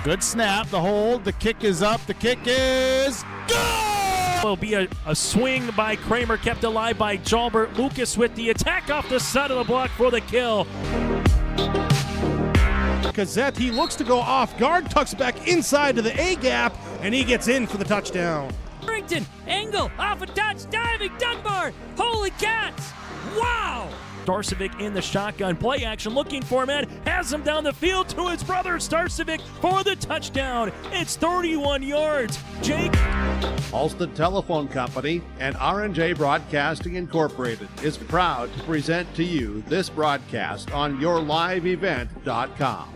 Good snap, the hold, the kick is up, the kick is good! Will be a swing by Kramer, kept alive by Jalbert. Lucas with the attack off the side of the block for the kill. Gazette, he looks to go off guard, tucks back inside to the A gap, and he gets in for the touchdown. Harrington, angle, off a touch, diving, Dunbar, holy cats, wow! Starcevic in the shotgun, play action, looking for a man, has him down the field to his brother Starcevic for the touchdown. It's 31 yards. Jake. Alston Telephone Company and R&J Broadcasting Incorporated is proud to present to you this broadcast on yourliveevent.com.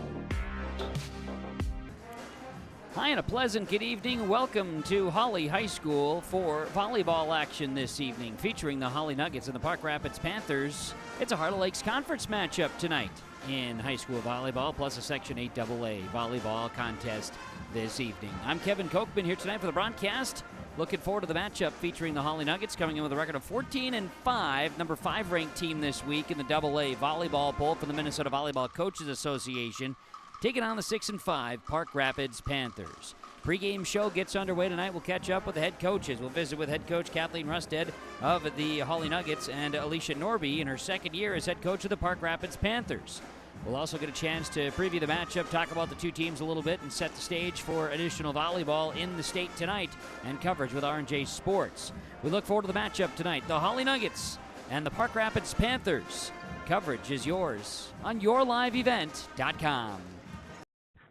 Hi and a pleasant good evening. Welcome to Hawley High School for volleyball action this evening, featuring the Hawley Nuggets and the Park Rapids Panthers. It's a Heart of Lakes Conference matchup tonight in high school volleyball, plus a Section 8 AA volleyball contest this evening. I'm Kevin Kochman here tonight for the broadcast. Looking forward to the matchup featuring the Hawley Nuggets coming in with a record of 14-5, number 5 ranked team this week in the AA volleyball poll from the Minnesota Volleyball Coaches Association, taking on the 6-5 Park Rapids Panthers. Pregame show gets underway tonight. We'll catch up with the head coaches. We'll visit with head coach Kathleen Rusted of the Hawley Nuggets and Alicia Norby in her second year as head coach of the Park Rapids Panthers. We'll also get a chance to preview the matchup, talk about the two teams a little bit, and set the stage for additional volleyball in the state tonight and coverage with R&J Sports. We look forward to the matchup tonight. The Hawley Nuggets and the Park Rapids Panthers. Coverage is yours on yourliveevent.com.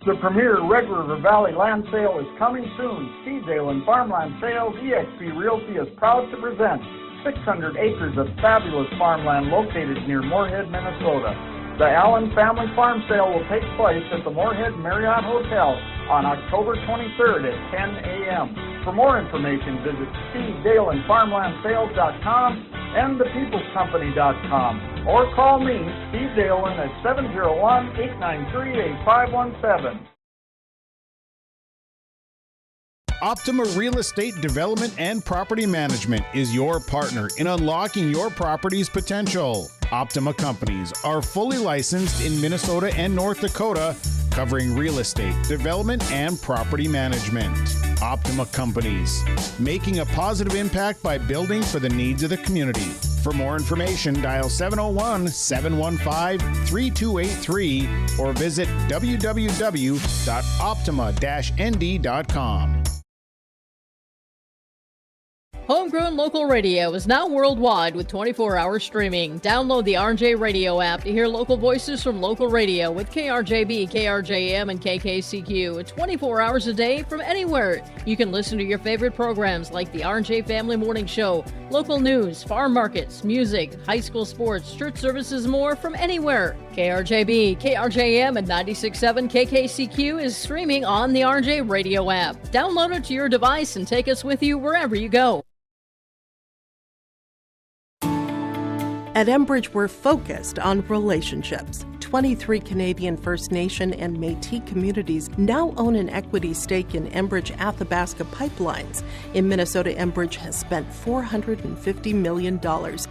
The premier Red River Valley land sale is coming soon. Stevedale and Farmland Sales eXp Realty is proud to present 600 acres of fabulous farmland located near Moorhead, Minnesota. The Allen Family Farm Sale will take place at the Moorhead Marriott Hotel on October 23rd at 10 a.m. For more information, visit SteveDaleandFarmlandSales.com and ThePeoplesCompany.com or call me, Steve Dalen, at 701-893-8517. Optima Real Estate Development and Property Management is your partner in unlocking your property's potential. Optima Companies are fully licensed in Minnesota and North Dakota, covering real estate, development, and property management. Optima Companies, making a positive impact by building for the needs of the community. For more information, dial 701-715-3283 or visit www.optima-nd.com. Homegrown local radio is now worldwide with 24-hour streaming. Download the R&J Radio app to hear local voices from local radio with KRJB, KRJM, and KKCQ. 24 hours a day from anywhere. You can listen to your favorite programs like the R&J Family Morning Show, local news, farm markets, music, high school sports, church services, more from anywhere. KRJB, KRJM, and 96.7 KKCQ is streaming on the R&J Radio app. Download it to your device and take us with you wherever you go. At Enbridge, we're focused on relationships. 23 Canadian First Nation and Métis communities now own an equity stake in Enbridge Athabasca Pipelines. In Minnesota, Enbridge has spent $450 million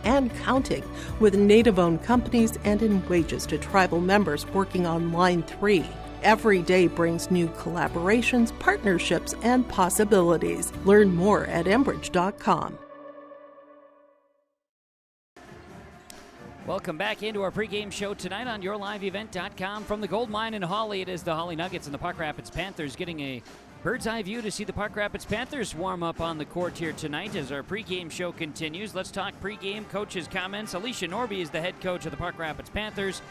and counting with Native-owned companies and in wages to tribal members working on Line 3. Every day brings new collaborations, partnerships, and possibilities. Learn more at Enbridge.com. Welcome back into our pregame show tonight on yourliveevent.com. From the Gold Mine in Hawley, it is the Hawley Nuggets and the Park Rapids Panthers getting a bird's eye view to see the Park Rapids Panthers warm up on the court here tonight as our pregame show continues. Let's talk pregame coaches' comments. Alicia Norby is the head coach of the Park Rapids Panthers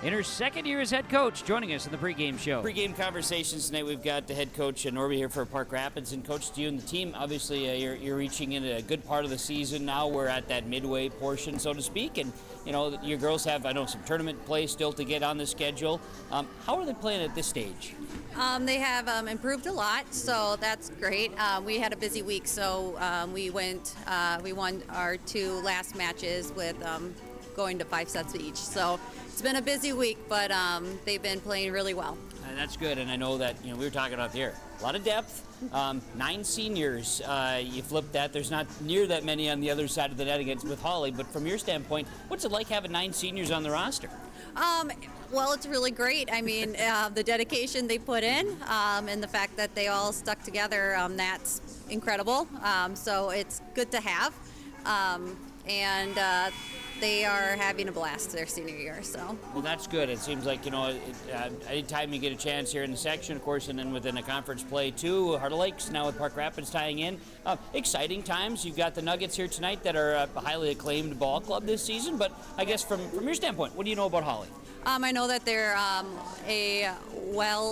in her second year as head coach, joining us in the pregame show. Pregame conversations tonight. We've got the head coach Norby here for Park Rapids, and Coach, to you and the team, obviously you're reaching into a good part of the season now. We're at that midway portion, so to speak, and you know your girls have some tournament play still to get on the schedule. How are they playing at this stage? They have improved a lot, so that's great. We had a busy week, so we won our 2 last matches with going to 5 sets each. So it's been a busy week, but they've been playing really well. And that's good, and I know that, we were talking about there. A lot of depth, 9 seniors. You flip that, there's not near that many on the other side of the net against with Hawley, but from your standpoint, what's it like having 9 seniors on the roster? Well, it's really great. I mean, the dedication they put in and the fact that they all stuck together, that's incredible. So it's good to have. And they are having a blast their senior year. So. Well, that's good. It seems like, anytime you get a chance here in the section, of course, and then within a conference play too, Heart of Lakes now with Park Rapids tying in. Exciting times. You've got the Nuggets here tonight that are a highly acclaimed ball club this season, but I guess from your standpoint, what do you know about Hawley? I know that they're a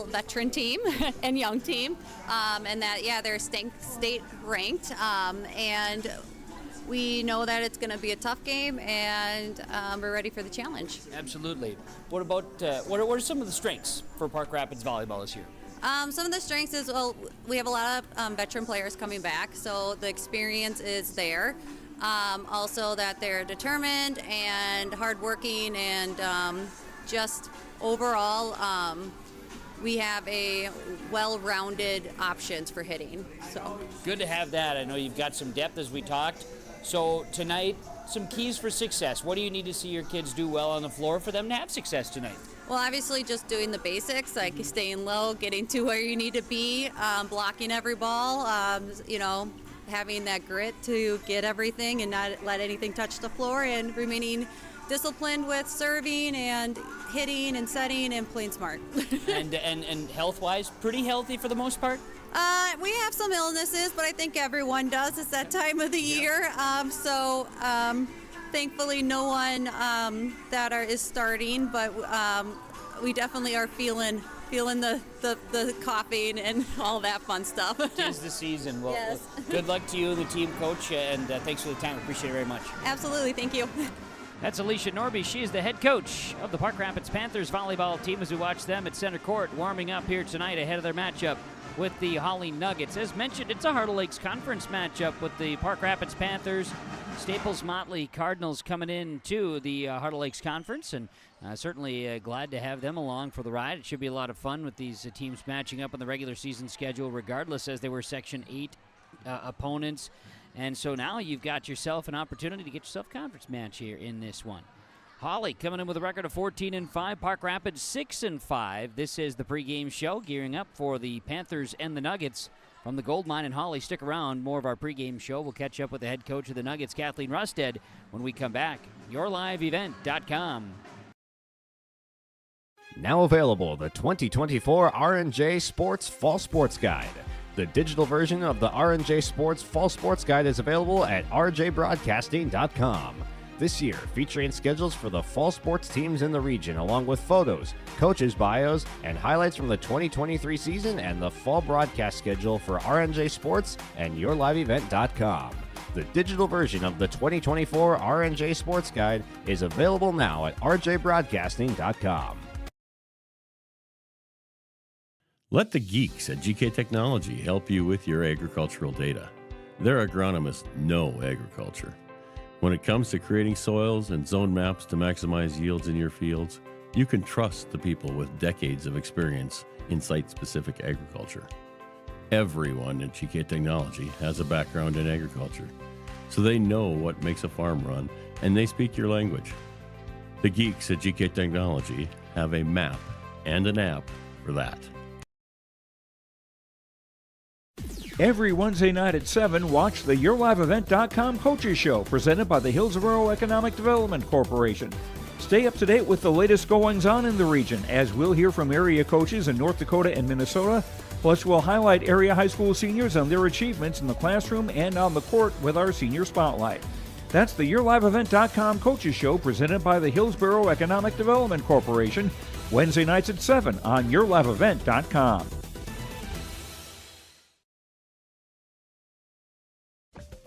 veteran team and young team, and that, they're state ranked, and we know that it's going to be a tough game, and we're ready for the challenge. Absolutely. What about what are some of the strengths for Park Rapids volleyball this year? Some of the strengths is, we have a lot of veteran players coming back, so the experience is there. Also that they're determined and hardworking, and just overall, we have a well-rounded options for hitting. So good to have that. I know you've got some depth as we talked. So tonight, some keys for success. What do you need to see your kids do well on the floor for them to have success tonight? Well, obviously just doing the basics, like staying low, getting to where you need to be, blocking every ball, having that grit to get everything and not let anything touch the floor, and remaining disciplined with serving and hitting and setting and playing smart. and health-wise, pretty healthy for the most part? We have some illnesses, but I think everyone does. It's that time of the year. So thankfully no one that is starting, but we definitely are feeling the coughing and all that fun stuff. Tis the season. Well, yes. Good luck to you and the team, Coach, and thanks for the time. Appreciate it very much. Absolutely. Thank you. That's Alicia Norby. She is the head coach of the Park Rapids Panthers volleyball team as we watch them at center court warming up here tonight ahead of their matchup with the Hawley Nuggets. As mentioned, it's a Heart of Lakes Conference matchup with the Park Rapids Panthers, Staples Motley Cardinals coming in to the Heart of Lakes Conference, and certainly glad to have them along for the ride. It should be a lot of fun with these teams matching up on the regular season schedule regardless, as they were Section 8 opponents. And so now you've got yourself an opportunity to get yourself a conference match here in this one. Hawley coming in with a record of 14-5, Park Rapids 6-5. This is the pregame show, gearing up for the Panthers and the Nuggets from the Gold Mine in Hawley. Stick around, more of our pregame show. We'll catch up with the head coach of the Nuggets, Kathleen Rusted, when we come back. YourLiveEvent.com. Now available, the 2024 R&J Sports Fall Sports Guide. The digital version of the R&J Sports Fall Sports Guide is available at rjbroadcasting.com. This year, featuring schedules for the fall sports teams in the region, along with photos, coaches' bios, and highlights from the 2023 season, and the fall broadcast schedule for R&J Sports and YourLiveEvent.com. The digital version of the 2024 R&J Sports Guide is available now at rjbroadcasting.com. Let the geeks at GK Technology help you with your agricultural data. Their agronomists know agriculture. When it comes to creating soils and zone maps to maximize yields in your fields, you can trust the people with decades of experience in site-specific agriculture. Everyone at GK Technology has a background in agriculture, so they know what makes a farm run, and they speak your language. The geeks at GK Technology have a map and an app for that. Every Wednesday night at 7, watch the YourLiveEvent.com Coaches Show, presented by the Hillsborough Economic Development Corporation. Stay up to date with the latest goings-on in the region, as we'll hear from area coaches in North Dakota and Minnesota. Plus, we'll highlight area high school seniors and their achievements in the classroom and on the court with our Senior Spotlight. That's the YourLiveEvent.com Coaches Show, presented by the Hillsborough Economic Development Corporation, Wednesday nights at 7 on YourLiveEvent.com.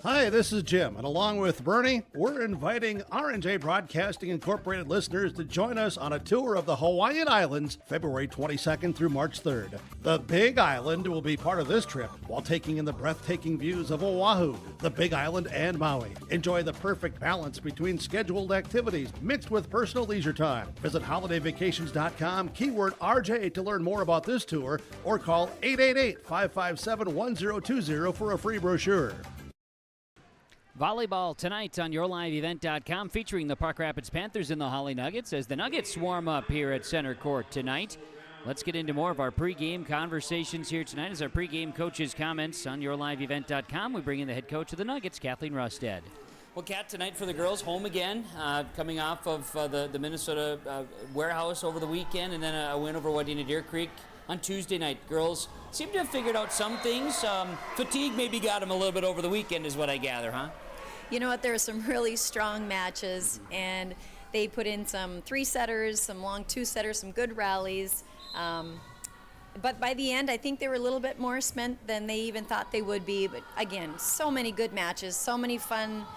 Hi, this is Jim, and along with Bernie, we're inviting R&J Broadcasting Incorporated listeners to join us on a tour of the Hawaiian Islands, February 22nd through March 3rd. The Big Island will be part of this trip while taking in the breathtaking views of Oahu, the Big Island, and Maui. Enjoy the perfect balance between scheduled activities mixed with personal leisure time. Visit holidayvacations.com, keyword RJ to learn more about this tour, or call 888-557-1020 for a free brochure. Volleyball tonight on YourLiveEvent.com, featuring the Park Rapids Panthers and the Hawley Nuggets as the Nuggets swarm up here at center court tonight. Let's get into more of our pregame conversations here tonight as our pregame coaches' comments on YourLiveEvent.com. We bring in the head coach of the Nuggets, Kathleen Rusted. Well, Kat, tonight for the girls, home again, coming off of the Minnesota warehouse over the weekend, and then a win over Wadena Deer Creek on Tuesday night. Girls seem to have figured out some things. Fatigue maybe got them a little bit over the weekend is what I gather, huh? You know what, there were some really strong matches, and they put in some three-setters, some long two-setters, some good rallies. But by the end, I think they were a little bit more spent than they even thought they would be. But again, so many good matches, so many fun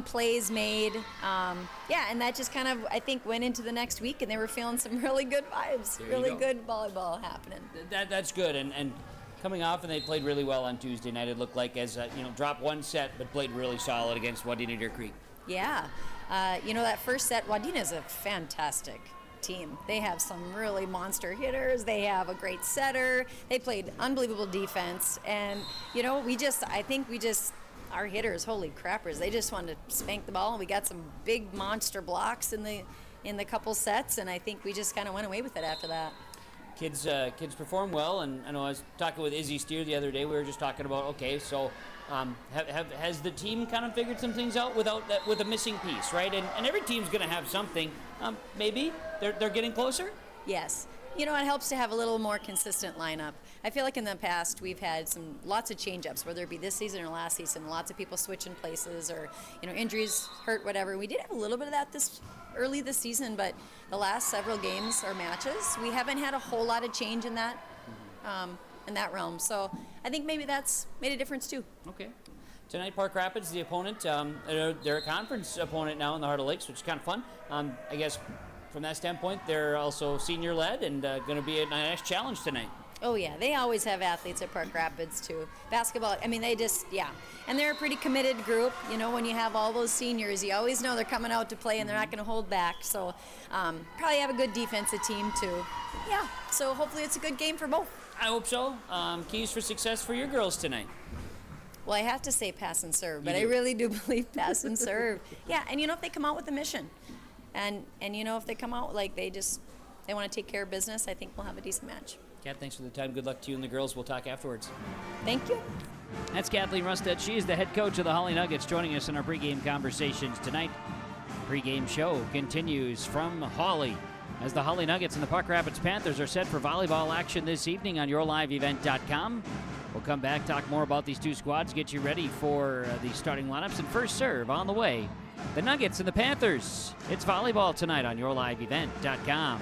plays made. And that just kind of, I think, went into the next week, and they were feeling some really good vibes, really good volleyball happening. That's good, and coming off, and they played really well on Tuesday night. It looked like as dropped one set, but played really solid against Wadena Deer Creek. Yeah, that first set, Wadena is a fantastic team. They have some really monster hitters. They have a great setter. They played unbelievable defense, and our hitters, holy crappers, they just wanted to spank the ball, and we got some big monster blocks in the couple sets, and I think we just kind of went away with it after that. Kids perform well, and I know I was talking with Izzy Steer the other day. We were just talking about, okay, so has the team kind of figured some things out with a missing piece, right? And every team's going to have something. Maybe they're getting closer. Yes. It helps to have a little more consistent lineup. I feel like in the past we've had lots of change-ups, whether it be this season or last season. Lots of people switching places, or injuries, hurt, whatever. We did have a little bit of that early this season, but the last several games or matches, we haven't had a whole lot of change in that realm. So I think maybe that's made a difference too. Okay. Tonight, Park Rapids, the opponent. They're a conference opponent now in the Heart of Lakes, which is kind of fun. I guess from that standpoint, they're also senior-led and going to be a nice challenge tonight. Oh, yeah. They always have athletes at Park Rapids, too. Basketball, and they're a pretty committed group. When you have all those seniors, you always know they're coming out to play and they're not going to hold back. So probably have a good defensive team, too. Yeah, so hopefully it's a good game for both. I hope so. Keys for success for your girls tonight. Well, I have to say pass and serve, but I really do believe pass and serve. Yeah, and if they come out with a mission, and if they come out like they want to take care of business, I think we'll have a decent match. Kat, thanks for the time. Good luck to you and the girls. We'll talk afterwards. Thank you. That's Kathleen Rusted. She is the head coach of the Hawley Nuggets, joining us in our pregame conversations tonight. Pregame show continues from Hawley as the Hawley Nuggets and the Park Rapids Panthers are set for volleyball action this evening on YourLiveEvent.com. We'll come back, talk more about these two squads, get you ready for the starting lineups, and first serve on the way. The Nuggets and the Panthers. It's volleyball tonight on YourLiveEvent.com.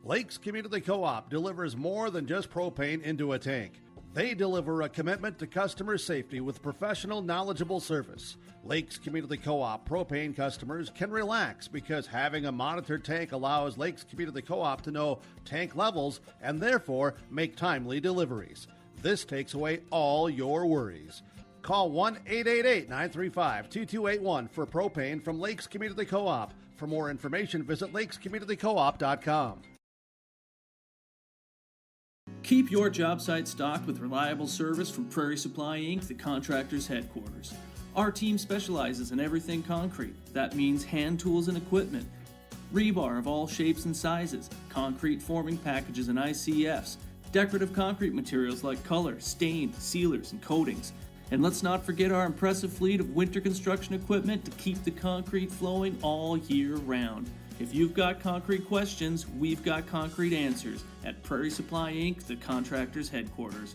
Lakes Community Co-op delivers more than just propane into a tank. They deliver a commitment to customer safety with professional, knowledgeable service. Lakes Community Co-op propane customers can relax because having a monitored tank allows Lakes Community Co-op to know tank levels and therefore make timely deliveries. This takes away all your worries. Call 1-888-935-2281 for propane from Lakes Community Co-op. For more information, visit lakescommunitycoop.com. Keep your job site stocked with reliable service from Prairie Supply Inc., the contractor's headquarters. Our team specializes in everything concrete. That means hand tools and equipment, rebar of all shapes and sizes, concrete forming packages and ICFs, decorative concrete materials like color, stain, sealers, and coatings. And let's not forget our impressive fleet of winter construction equipment to keep the concrete flowing all year round. If you've got concrete questions, we've got concrete answers at Prairie Supply Inc., the contractor's headquarters.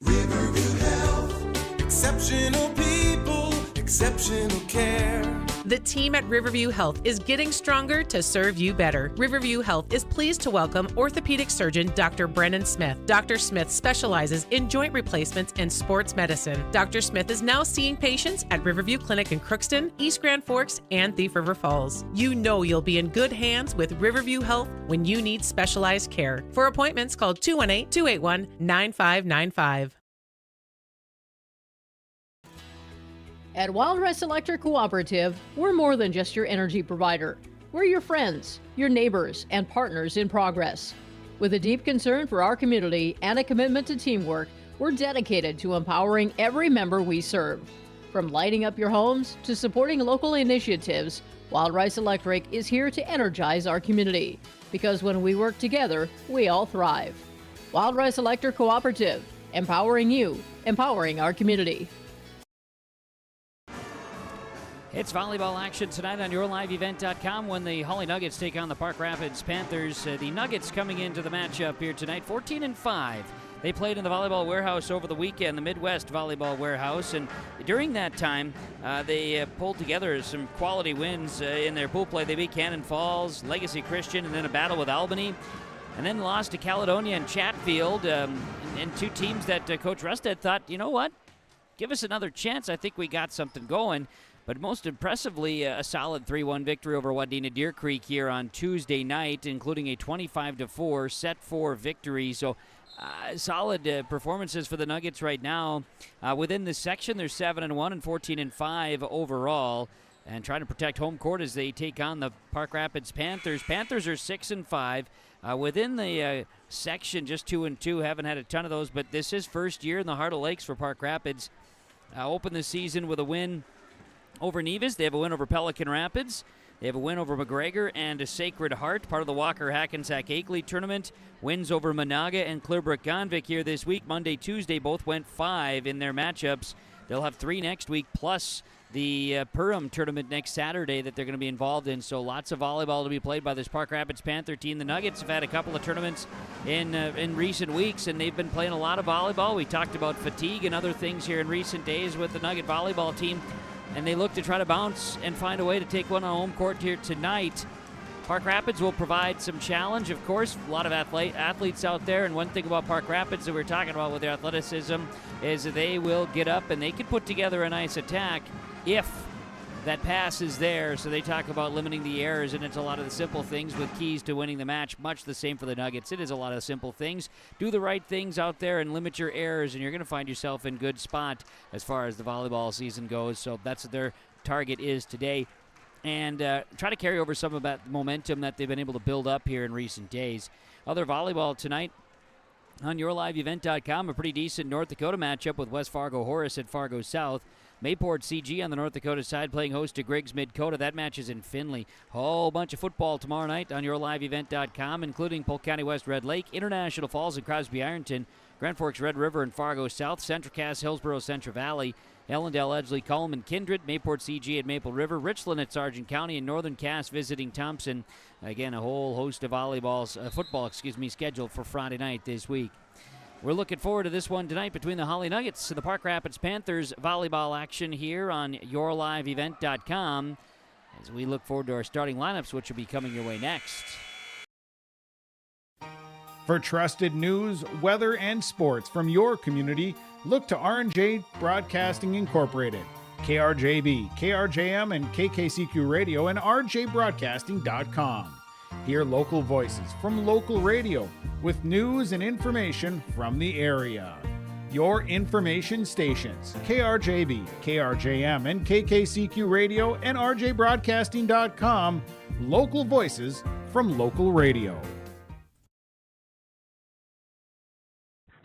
Riverview Health, exceptional people, exceptional care. The team at Riverview Health is getting stronger to serve you better. Riverview Health is pleased to welcome orthopedic surgeon Dr. Brennan Smith. Dr. Smith specializes in joint replacements and sports medicine. Dr. Smith is now seeing patients at Riverview Clinic in Crookston, East Grand Forks, and Thief River Falls. You know you'll be in good hands with Riverview Health when you need specialized care. For appointments, call 218-281-9595. At Wild Rice Electric Cooperative, we're more than just your energy provider. We're your friends, your neighbors, and partners in progress. With a deep concern for our community and a commitment to teamwork, we're dedicated to empowering every member we serve. From lighting up your homes to supporting local initiatives, Wild Rice Electric is here to energize our community. Because when we work together, we all thrive. Wild Rice Electric Cooperative, empowering you, empowering our community. It's volleyball action tonight on YourLiveEvent.com when the Hawley Nuggets take on the Park Rapids Panthers. The Nuggets coming into the matchup here tonight, 14-5. They played in the Volleyball Warehouse over the weekend, the Midwest Volleyball Warehouse, and during that time, they pulled together some quality wins in their pool play. They beat Cannon Falls, Legacy Christian, and then a battle with Albany, and then lost to Caledonia and Chatfield, and two teams that Coach Rusted thought, you know what, give us another chance. I think we got something going. But most impressively, a solid 3-1 victory over Wadena Deer Creek here on Tuesday night, including a 25-4 set 4 victory. So solid performances for the Nuggets right now. Within this section, they're 7-1 and 14-5 overall, and trying to protect home court as they take on the Park Rapids Panthers. Panthers are 6-5. Within the section, just 2-2. Haven't had a ton of those, but this is first year in the Heart of Lakes for Park Rapids. Open the season with a win over Nevis. They have a win over Pelican Rapids. They have a win over McGregor and a Sacred Heart, part of the Walker Hackensack Akeley tournament. Wins over Monaga and Clearbrook-Gonvick here this week. Monday, Tuesday, both went 5 in their matchups. They'll have 3 next week, plus the Perham tournament next Saturday that they're going to be involved in. So lots of volleyball to be played by this Park Rapids Panther team. The Nuggets have had a couple of tournaments in recent weeks, and they've been playing a lot of volleyball. We talked about fatigue and other things here in recent days with the Nugget volleyball team, and they look to try to bounce and find a way to take one on home court here tonight. Park Rapids will provide some challenge, of course. A lot of athletes out there, and one thing about Park Rapids that we're talking about with their athleticism is that they will get up and they can put together a nice attack if that pass is there. So they talk about limiting the errors, and it's a lot of the simple things with keys to winning the match. Much the same for the Nuggets. It is a lot of simple things. Do the right things out there and limit your errors, and you're going to find yourself in good spot as far as the volleyball season goes. So that's what their target is today. And try to carry over some of that momentum that they've been able to build up here in recent days. Other volleyball tonight on YourLiveEvent.com, a pretty decent North Dakota matchup with West Fargo Horace at Fargo South. Mayport CG on the North Dakota side playing host to Griggs Mid-Coda. That match is in Findlay. Whole bunch of football tomorrow night on YourLiveEvent.com, including Polk County West Red Lake, International Falls and Crosby Ironton, Grand Forks Red River and Fargo South, Central Cass, Hillsborough, Central Valley, Ellendale, Edgeley, Coleman, Kindred, Mayport CG at Maple River, Richland at Sargent County, and Northern Cass visiting Thompson. Again, a whole host of football scheduled for Friday night this week. We're looking forward to this one tonight between the Hawley Nuggets and the Park Rapids Panthers. Volleyball action here on YourLiveEvent.com as we look forward to our starting lineups, which will be coming your way next. For trusted news, weather, and sports from your community, look to R&J Broadcasting Incorporated, KRJB, KRJM, and KKCQ Radio, and rjbroadcasting.com. Hear local voices from local radio with news and information from the area. Your information stations, KRJB, KRJM, and KKCQ Radio, and rjbroadcasting.com. Local voices from local radio.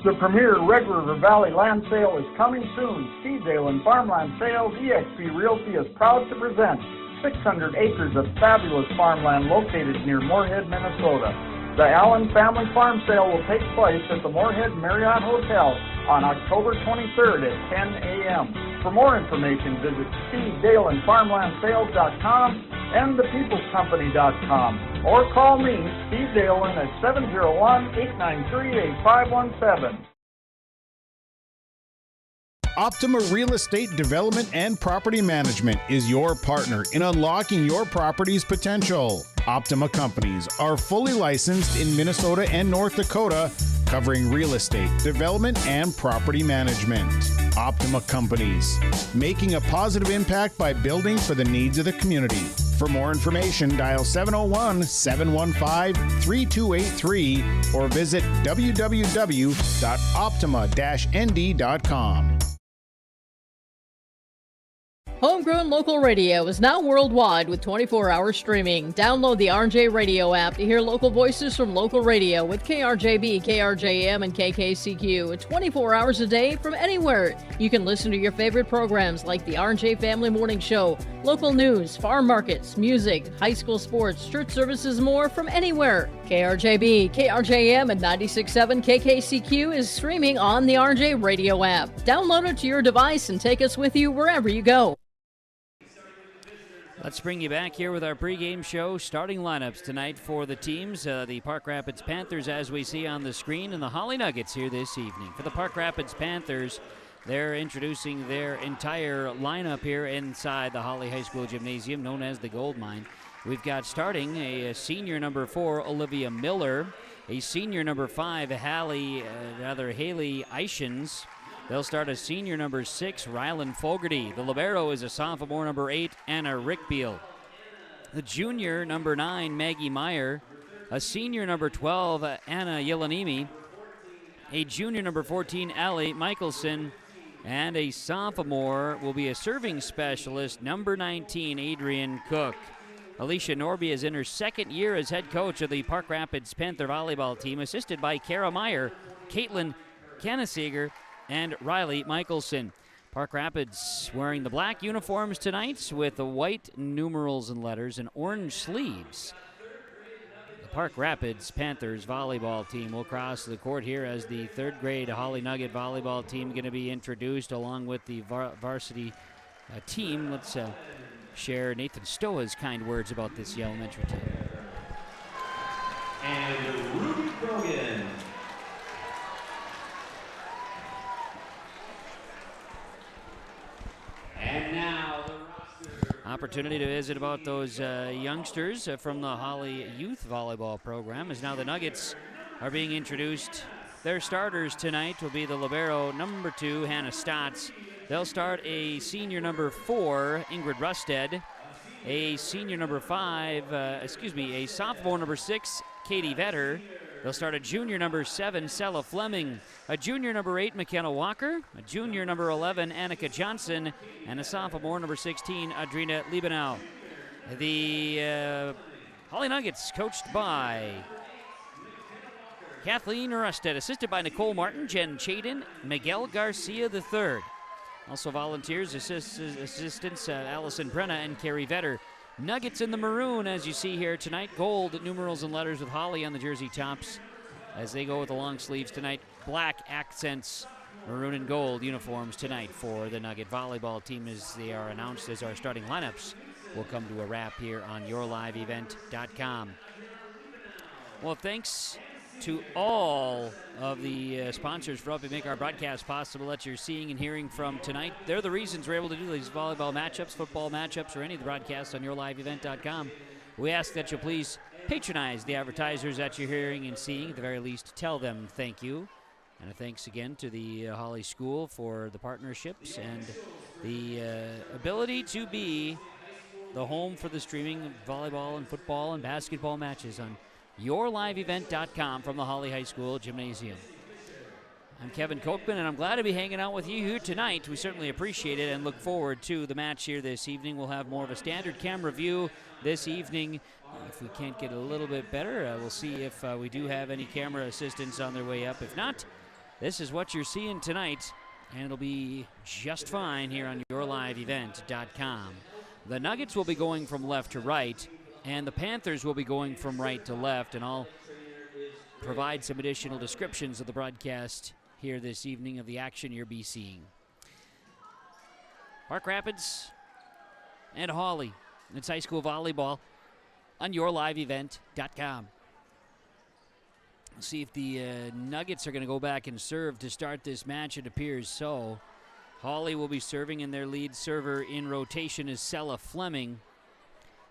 The premier Red River Valley land sale is coming soon. Stevedale and Farmland Sales eXp Realty is proud to present 600 acres of fabulous farmland located near Moorhead, Minnesota. The Allen Family Farm Sale will take place at the Moorhead Marriott Hotel on October 23rd at 10 a.m. For more information, visit SteveDaleandFarmlandSales.com and ThePeoplesCompany.com, or call me, Steve Dalen, at 701-893-8517. Optima Real Estate Development and Property Management is your partner in unlocking your property's potential. Optima Companies are fully licensed in Minnesota and North Dakota, covering real estate, development, and property management. Optima Companies, making a positive impact by building for the needs of the community. For more information, dial 701-715-3283 or visit www.optima-nd.com. Homegrown local radio is now worldwide with 24-hour streaming. Download the RJ Radio app to hear local voices from local radio with KRJB, KRJM, and KKCQ 24 hours a day from anywhere. You can listen to your favorite programs like the RJ Family Morning Show, local news, farm markets, music, high school sports, church services, more from anywhere. KRJB, KRJM, and 96.7 KKCQ is streaming on the RJ Radio app. Download it to your device and take us with you wherever you go. Let's bring you back here with our pregame show. Starting lineups tonight for the teams. The Park Rapids Panthers, as we see on the screen, and the Hawley Nuggets here this evening. For the Park Rapids Panthers, they're introducing their entire lineup here inside the Hawley High School Gymnasium, known as the Gold Mine. We've got starting a senior number 4, Olivia Miller. A senior number 5, Haley Eichens. They'll start a senior number 6, Rylan Fogarty. The libero is a sophomore number 8, Anna Rickbeal. The junior number 9, Maggie Meyer. A senior number 12, Anna Yelanimi. A junior number 14, Allie Michelson. And a sophomore will be a serving specialist, number 19, Adrian Cook. Alicia Norby is in her second year as head coach of the Park Rapids Panther volleyball team, assisted by Kara Meyer, Caitlin Canneseger, and Riley Michelson. Park Rapids wearing the black uniforms tonight with the white numerals and letters and orange sleeves. The Park Rapids Panthers volleyball team will cross the court here as the third grade Hawley Nugget volleyball team going to be introduced along with the varsity team. Let's share Nathan Stoa's kind words about this elementary team. And Ruby Brogan. And now the roster. Opportunity to visit about those youngsters from the Hawley Youth Volleyball program, as now the Nuggets are being introduced. Their starters tonight will be the libero number 2, Hannah Stotts. They'll start a senior number 4, Ingrid Rusted. A senior number 5, a sophomore number 6, Katie Vetter. They'll start a junior number 7, Sella Fleming, a junior number 8, McKenna Walker, a junior number 11, Annika Johnson, and a sophomore number 16, Adrina Liebenau. The Hawley Nuggets coached by Kathleen Rusted, assisted by Nicole Martin, Jen Chaden, Miguel Garcia III. Also volunteers, assistants Allison Brenna and Carrie Vetter. Nuggets in the maroon, as you see here tonight. Gold numerals and letters with Hawley on the jersey tops as they go with the long sleeves tonight. Black accents, maroon and gold uniforms tonight for the Nugget volleyball team as they are announced as our starting lineups will come to a wrap here on yourliveevent.com. Well, thanks to all of the sponsors for helping make our broadcast possible that you're seeing and hearing from tonight. They're the reasons we're able to do these volleyball matchups, football matchups, or any of the broadcasts on yourliveevent.com. We ask that you please patronize the advertisers that you're hearing and seeing. At the very least, tell them thank you. And a thanks again to the Hawley School for the partnerships and the ability to be the home for the streaming of volleyball and football and basketball matches on yourliveevent.com from the Hawley High School Gymnasium. I'm Kevin Kochman, and I'm glad to be hanging out with you here tonight. We certainly appreciate it and look forward to the match here this evening. We'll have more of a standard camera view this evening. If we can't get a little bit better, we'll see if we do have any camera assistants on their way up. If not, this is what you're seeing tonight, and it'll be just fine here on yourliveevent.com. The Nuggets will be going from left to right, and the Panthers will be going from right to left, and I'll provide some additional descriptions of the broadcast here this evening of the action you'll be seeing. Park Rapids and Hawley. It's high school volleyball on yourliveevent.com. See if the Nuggets are going to go back and serve to start this match. It appears so. Hawley will be serving, and their lead server in rotation is Sella Fleming.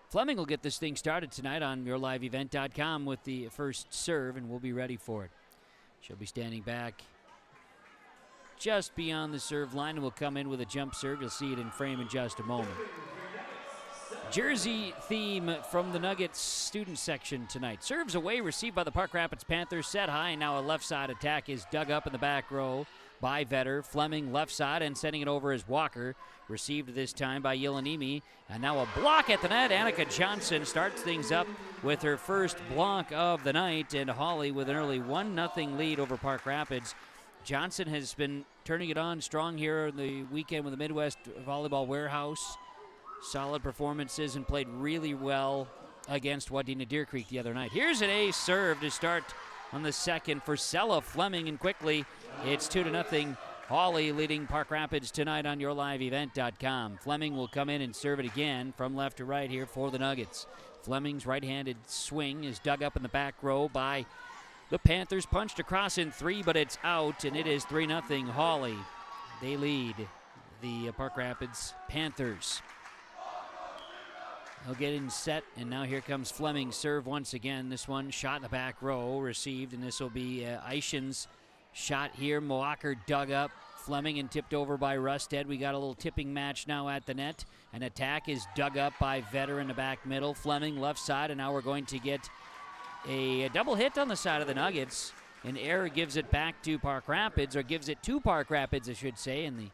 Fleming will get this thing started tonight on yourliveevent.com with the first serve, and we'll be ready for it. She'll be standing back just beyond the serve line and will come in with a jump serve. You'll see it in frame in just a moment. Jersey theme from the Nuggets student section tonight. Serves away, received by the Park Rapids Panthers, set high, and now a left side attack is dug up in the back row by Vetter. Fleming left side and sending it over as Walker. Received this time by Yelanimi. And now a block at the net. Annika Johnson starts things up with her first block of the night. And Hawley with an early 1-0 lead over Park Rapids. Johnson has been turning it on strong here in the weekend with the Midwest Volleyball Warehouse. Solid performances and played really well against Wadena Deer Creek the other night. Here's an ace serve to start on the second for Sella Fleming, and quickly it's 2-0. Hawley leading Park Rapids tonight on yourliveevent.com. Fleming will come in and serve it again from left to right here for the Nuggets. Fleming's right-handed swing is dug up in the back row by the Panthers. Punched across in 3, but it's out, and it is 3-0 Hawley. They lead the Park Rapids Panthers. They'll get in set, and now here comes Fleming's serve once again. This one shot in the back row, received, and this will be Eichen's shot here. Moaker dug up. Fleming and tipped over by Rusted. We got a little tipping match now at the net. An attack is dug up by Vetter in the back middle. Fleming left side, and now we're going to get a double hit on the side of the Nuggets. An error gives it back to Park Rapids, or gives it to Park Rapids, I should say, and the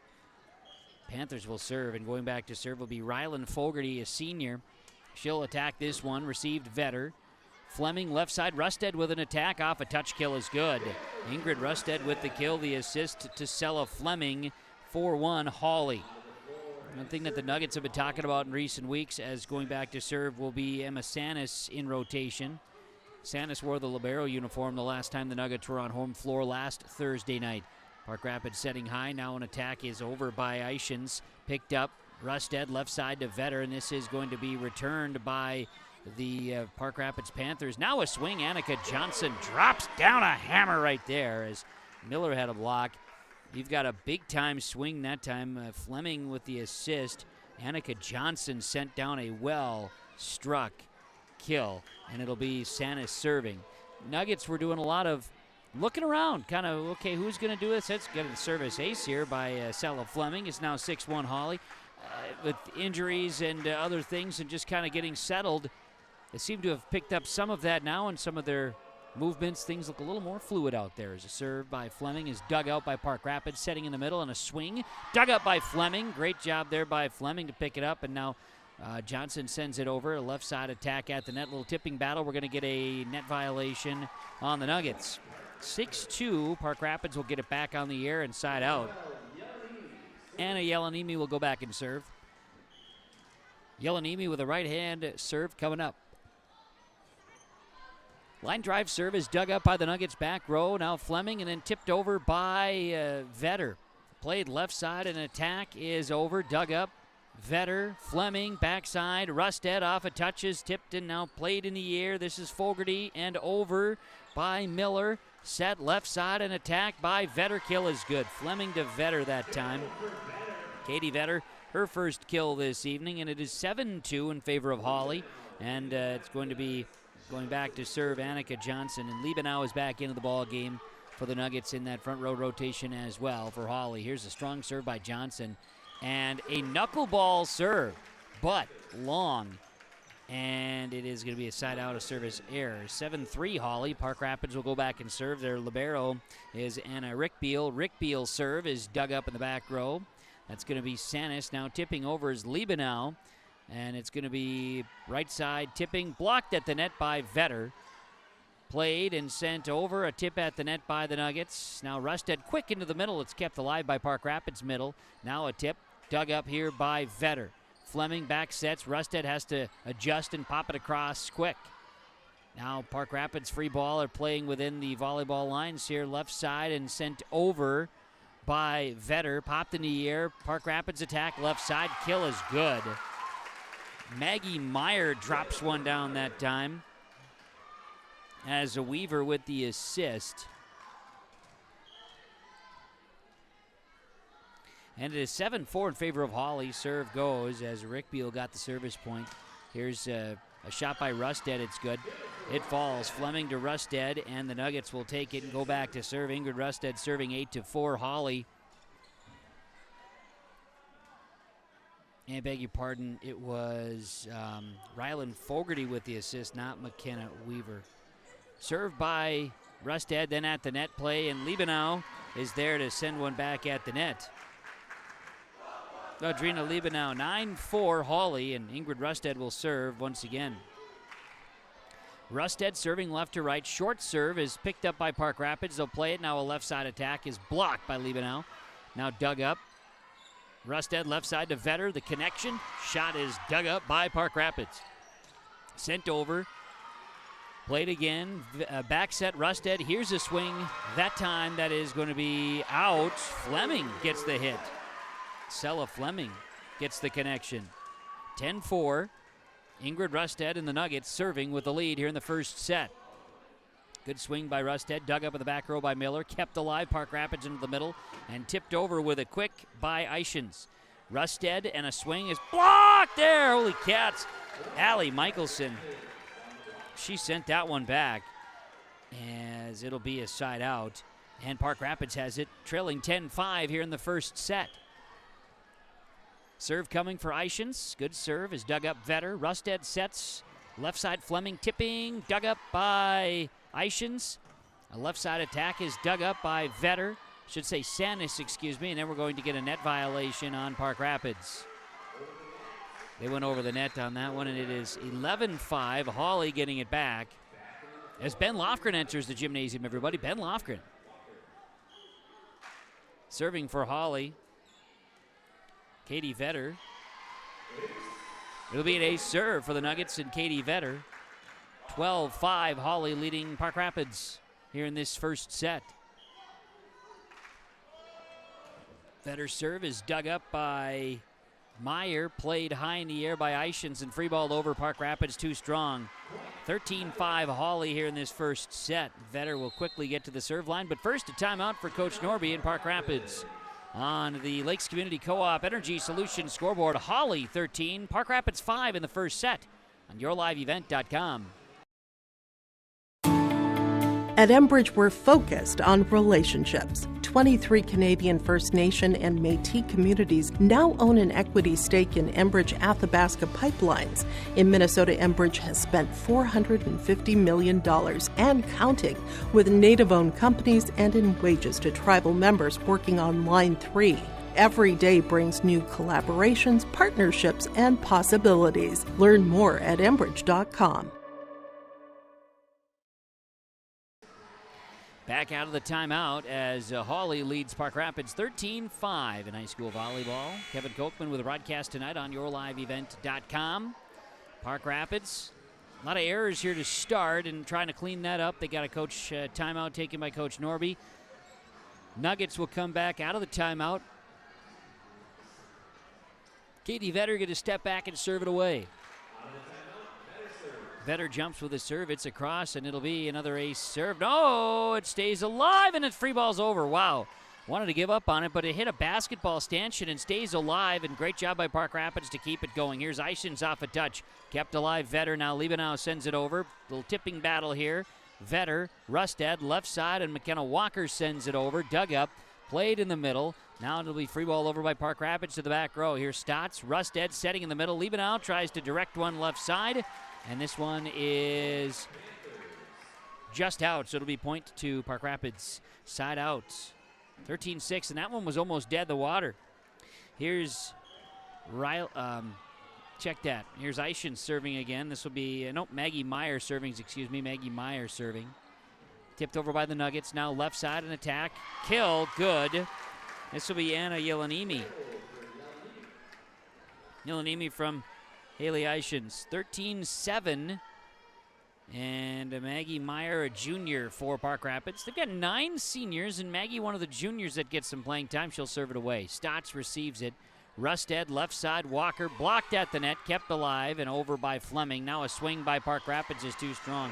Panthers will serve. And going back to serve will be Rylan Fogarty, a senior. She'll attack this one, received Vetter. Fleming left side, Rusted with an attack off a touch kill is good. Ingrid Rusted with the kill, the assist to Sella Fleming, 4-1 Hawley. One thing that the Nuggets have been talking about in recent weeks as going back to serve will be Emma Sanis in rotation. Sanis wore the libero uniform the last time the Nuggets were on home floor last Thursday night. Park Rapids setting high, now an attack is over by Eichens, picked up. Rusted left side to Vetter, and this is going to be returned by the Park Rapids Panthers. Now a swing. Annika Johnson drops down a hammer right there as Miller had a block. You've got a big-time swing that time. Fleming with the assist. Annika Johnson sent down a well-struck kill, and it'll be Sanis serving. Nuggets were doing a lot of looking around, kind of, okay, who's going to do this? That's going to service ace here by Sella Fleming. It's now 6-1 Hawley. With injuries and other things and just kind of getting settled, they seem to have picked up some of that now, and some of their movements, things look a little more fluid out there. As a serve by Fleming is dug out by Park Rapids, setting in the middle, and a swing dug up by Fleming. Great job there by Fleming to pick it up, and now Johnson sends it over. A left side attack at the net, little tipping battle. We're going to get a net violation on the Nuggets. 6-2, Park Rapids will get it back on the air and side out. Anna Yelanimi will go back and serve. Yelanimi with a right-hand serve coming up. Line drive serve is dug up by the Nuggets back row. Now Fleming, and then tipped over by Vetter. Played left side, and attack is over. Dug up. Vetter, Fleming, backside. Rusted off a touches, tipped and now played in the air. This is Fogarty, and over by Miller. Set left side, and attack by Vetter. Kill is good. Fleming to Vetter that time. Katie Vetter, her first kill this evening, and it is 7-2 in favor of Hawley. And it's going to be going back to serve Annika Johnson. And Liebenau is back into the ball game for the Nuggets in that front row rotation as well for Hawley. Here's a strong serve by Johnson. And a knuckleball serve, but long. And it is going to be a side out of service error. 7-3 Hawley. Park Rapids will go back and serve. Their libero is Anna Rickbeal. Rickbeal's serve is dug up in the back row. That's going to be Sanis. Now tipping over is Liebenau. And it's going to be right side tipping. Blocked at the net by Vetter. Played and sent over. A tip at the net by the Nuggets. Now Rusted quick into the middle. It's kept alive by Park Rapids middle. Now a tip dug up here by Vetter. Fleming back sets. Rusted has to adjust and pop it across quick. Now Park Rapids free ball are playing within the volleyball lines here. Left side and sent over by Vetter. Popped in the air. Park Rapids attack left side. Kill is good. Maggie Meyer drops one down that time. As a Weaver with the assist. And it is 7-4 in favor of Hawley. Serve goes as Rick Beal got the service point. Here's a shot by Rusted. It's good. It falls. Fleming to Rusted, and the Nuggets will take it and go back to serve. Ingrid Rusted serving 8-4. Hawley. And I beg your pardon, it was Rylan Fogarty with the assist, not McKenna Weaver. Served by Rusted, then at the net play, and Liebenau is there to send one back at the net. Audrina Liebenau, 9-4 Hawley, and Ingrid Rusted will serve once again. Rusted serving left to right. Short serve is picked up by Park Rapids. They'll play it. Now a left side attack is blocked by Liebenau. Now dug up. Rusted left side to Vetter. The connection. Shot is dug up by Park Rapids. Sent over. Played again. Back set Rusted. Here's a swing. That time that is going to be out. Fleming gets the hit. Sella Fleming gets the connection. 10-4. Ingrid Rusted and the Nuggets serving with the lead here in the first set. Good swing by Rusted, dug up in the back row by Miller, kept alive, Park Rapids into the middle, and tipped over with a quick by Eichens. Rusted and a swing is blocked there. Holy cats. Allie Michelson, she sent that one back as it'll be a side out. And Park Rapids has it, trailing 10-5 here in the first set. Serve coming for Eichens. Good serve is dug up Vetter. Rusted sets. Left side Fleming tipping. Dug up by Eichens. A left side attack is dug up by Vetter. Should say Sanis, excuse me. And then we're going to get a net violation on Park Rapids. They went over the net on that one, and it is 11-5. Hawley getting it back. As Ben Lofgren enters the gymnasium, everybody. Ben Lofgren. Serving for Hawley. Katie Vetter. It'll be an ace serve for the Nuggets and Katie Vetter. 12-5, Hawley leading Park Rapids here in this first set. Vetter's serve is dug up by Meyer, played high in the air by Eichens, and free ball over. Park Rapids too strong. 13-5, Hawley here in this first set. Vetter will quickly get to the serve line, but first a timeout for Coach Norby in Park Rapids. On the Lakes Community Co-op Energy Solutions scoreboard, Hawley 13, Park Rapids 5 in the first set on YourLiveEvent.com. At Enbridge, we're focused on relationships. 23 Canadian First Nation and Métis communities now own an equity stake in Enbridge Athabasca Pipelines. In Minnesota, Enbridge has spent $450 million and counting with Native-owned companies and in wages to tribal members working on Line 3. Every day brings new collaborations, partnerships, and possibilities. Learn more at Enbridge.com. Back out of the timeout as Hawley leads Park Rapids 13-5 in high school volleyball. Kevin Kochman with a broadcast tonight on YourLiveEvent.com. Park Rapids, a lot of errors here to start and trying to clean that up. They got a coach timeout taken by Coach Norby. Nuggets will come back out of the timeout. Katie Vetter going to step back and serve it away. Vetter jumps with a serve. It's across, and it'll be another ace serve. No, it stays alive, and its free ball's over. Wow. Wanted to give up on it, but it hit a basketball stanchion and stays alive, and great job by Park Rapids to keep it going. Here's Eichens off a touch. Kept alive, Vetter. Now Liebenau sends it over. Little tipping battle here. Vetter, Rusted, left side, and McKenna Walker sends it over. Dug up, played in the middle. Now it'll be free ball over by Park Rapids to the back row. Here's Stotts, Rusted setting in the middle. Liebenau tries to direct one left side. And this one is just out, so it'll be point to Park Rapids. Side out. 13-6, and that one was almost dead, the water. Here's check that. Here's Eichens serving again. This will be, Maggie Meyer serving, Maggie Meyer serving. Tipped over by the Nuggets. Now left side and attack. Kill, good. This will be Anna Yelanimi. Yelanimi from Haley Eichens, 13-7, and Maggie Meyer, a junior for Park Rapids. They've got 9 seniors, and Maggie, one of the juniors that gets some playing time. She'll serve it away. Stotts receives it. Rusted, left side, Walker, blocked at the net, kept alive, and over by Fleming. Now a swing by Park Rapids is too strong.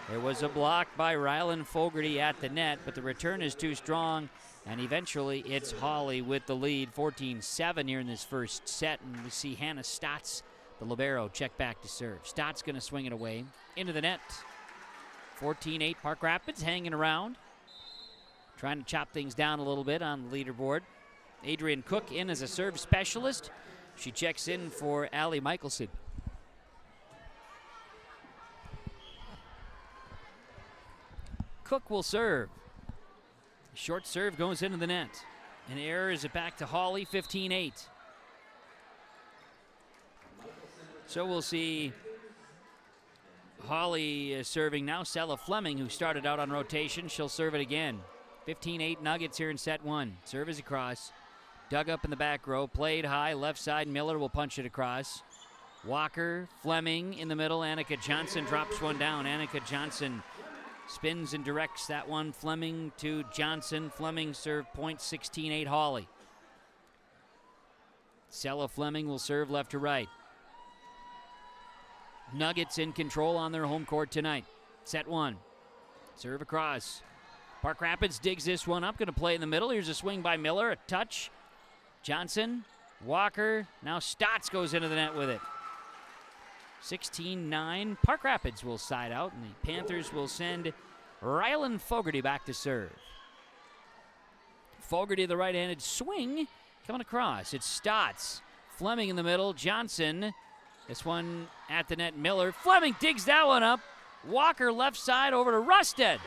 There was a block by Rylan Fogarty at the net, but the return is too strong, And eventually it's Hawley with the lead, 14-7 here in this first set. And we see Hannah Stotts, the libero, check back to serve. Stotts going to swing it away into the net. 14-8 Park Rapids hanging around, trying to chop things down a little bit on the leaderboard. Adrian Cook in as a serve specialist. She checks in for Allie Michelson. Cook will serve. Short serve goes into the net. An error is it back to Hawley, 15-8. So we'll see Hawley serving now. Sella Fleming, who started out on rotation, she'll serve it again. 15-8 Nuggets here in set one. Serve is across. Dug up in the back row, played high, left side. Miller will punch it across. Walker, Fleming in the middle. Annika Johnson drops one down. Annika Johnson spins and directs that one. Fleming to Johnson. Fleming serve point, 16-8 Hawley. Sella Fleming will serve left to right. Nuggets in control on their home court tonight. Set one. Serve across. Park Rapids digs this one up. Going to play in the middle. Here's a swing by Miller. A touch. Johnson. Walker. Now Stotts goes into the net with it. 16-9. Park Rapids will side out, and the Panthers will send Rylan Fogarty back to serve. Fogarty, the right-handed swing, coming across. It's Stotts. Fleming in the middle. Johnson. This one at the net. Miller. Fleming digs that one up. Walker left side over to Rusted.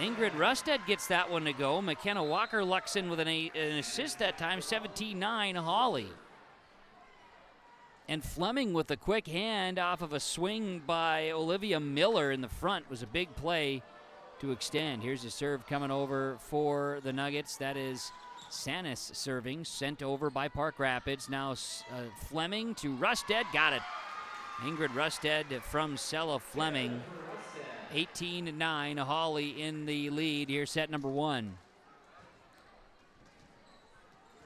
Ingrid Rusted gets that one to go. McKenna Walker lucks in with an assist that time. 17-9 Hawley. And Fleming with a quick hand off of a swing by Olivia Miller in the front was a big play to extend. Here's a serve coming over for the Nuggets. That is Sanis serving, sent over by Park Rapids. Now Fleming to Rusted, got it. Ingrid Rusted from Sella Fleming. 18-9, Hawley in the lead here, set number one.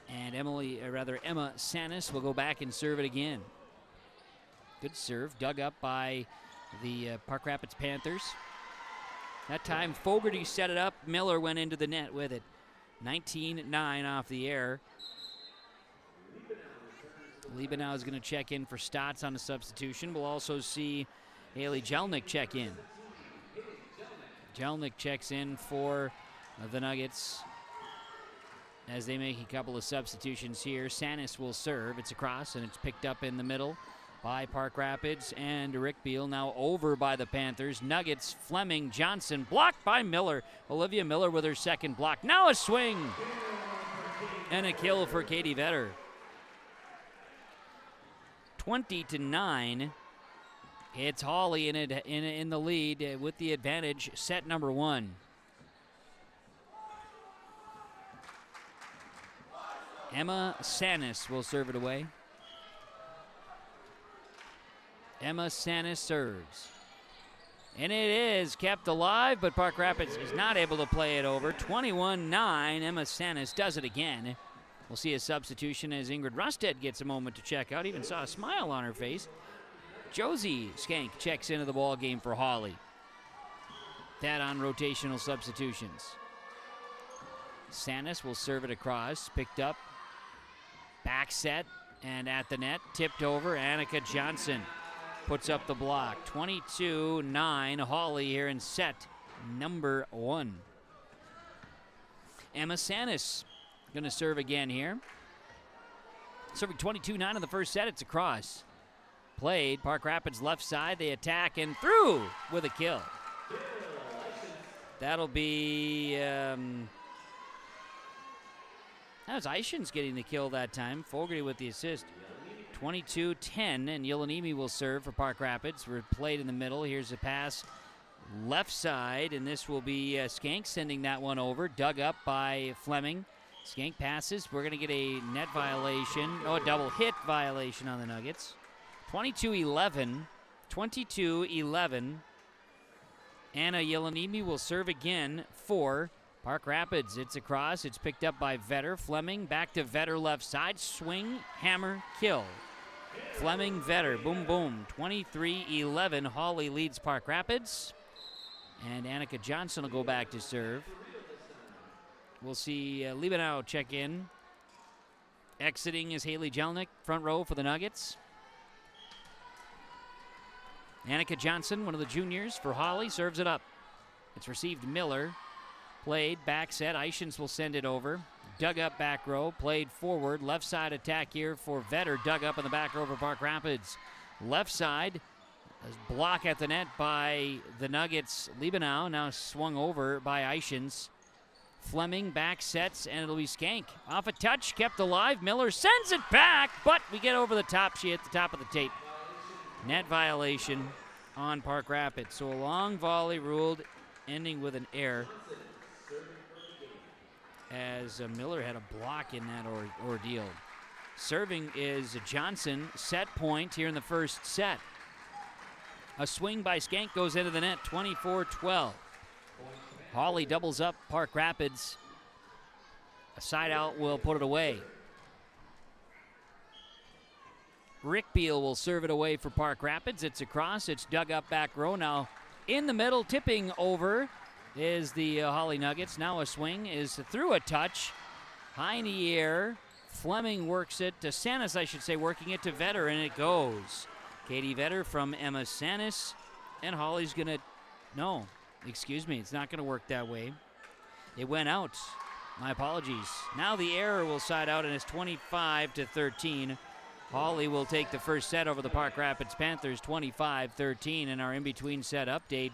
And Emma Sanis will go back and serve it again. Good serve, dug up by the Park Rapids Panthers. That time Fogarty set it up. Miller went into the net with it. 19-9 off the air. Liebenau is going to check in for Stotts on a substitution. We'll also see Haley Jelnick check in. Jelnick checks in for the Nuggets as they make a couple of substitutions here. Sanis will serve. It's across, and it's picked up in the middle by Park Rapids. And Rick Beal now over by the Panthers. Nuggets, Fleming, Johnson, blocked by Miller. Olivia Miller with her second block. Now a swing. And a kill for Katie Vetter. 20-9. It's Hawley in the lead with the advantage. Set number one. Emma Sanis will serve it away. Emma Sanis serves. And it is kept alive, but Park Rapids is not able to play it over. 21-9. Emma Sanis does it again. We'll see a substitution as Ingrid Rusted gets a moment to check out. Even saw a smile on her face. Josie Skank checks into the ball game for Hawley. That on rotational substitutions. Sanis will serve it across. Picked up. Back set. And at the net. Tipped over. Annika Johnson puts up the block. 22-9. Hawley here in set number one. Emma Sanis going to serve again here. Serving 22-9 in the first set. It's across. Played. Park Rapids left side. They attack and through with a kill. That'll be... that was Ishins getting the kill that time. Fogarty with the assist. 22-10, and Yelanimi will serve for Park Rapids. We're played in the middle. Here's a pass left side, and this will be Skank sending that one over. Dug up by Fleming. Skank passes. We're going to get a net violation. Oh, a double hit violation on the Nuggets. 22-11. 22-11. Anna Yelanimi will serve again for Park Rapids. It's across. It's picked up by Vetter. Fleming back to Vetter left side. Swing, hammer, kill. Fleming, Vetter. Boom, boom. 23-11. Hawley leads Park Rapids. And Annika Johnson will go back to serve. We'll see Liebenau check in. Exiting is Haley Jelnick, front row for the Nuggets. Annika Johnson, one of the juniors for Hawley, serves it up. It's received Miller. Played, back set. Eichens will send it over. Dug up back row, played forward. Left side attack here for Vetter. Dug up in the back row for Park Rapids. Left side, a block at the net by the Nuggets. Liebenau now swung over by Eichens. Fleming back sets, and it'll be Skank. Off a touch, kept alive. Miller sends it back, but we get over the top. She hit the top of the tape. Net violation on Park Rapids. So a long volley ruled, ending with an error, as Miller had a block in that ordeal. Serving is Johnson. Set point here in the first set. A swing by Skank goes into the net, 24-12. Hawley doubles up Park Rapids. A side out will put it away. Rick Beal will serve it away for Park Rapids. It's across. It's dug up back row. Now in the middle, tipping over is the Hawley Nuggets. Now a swing is through a touch. High in the air. Fleming works it to Sanis, I should say, working it to Vetter, and it goes. Katie Vetter from Emma Sanis. And Hawley's going to, no, excuse me, it's not going to work that way. It went out. My apologies. Now the error will side out, and it's 25-13. Hawley will take the first set over the Park Rapids Panthers, 25-13. In our in-between set update,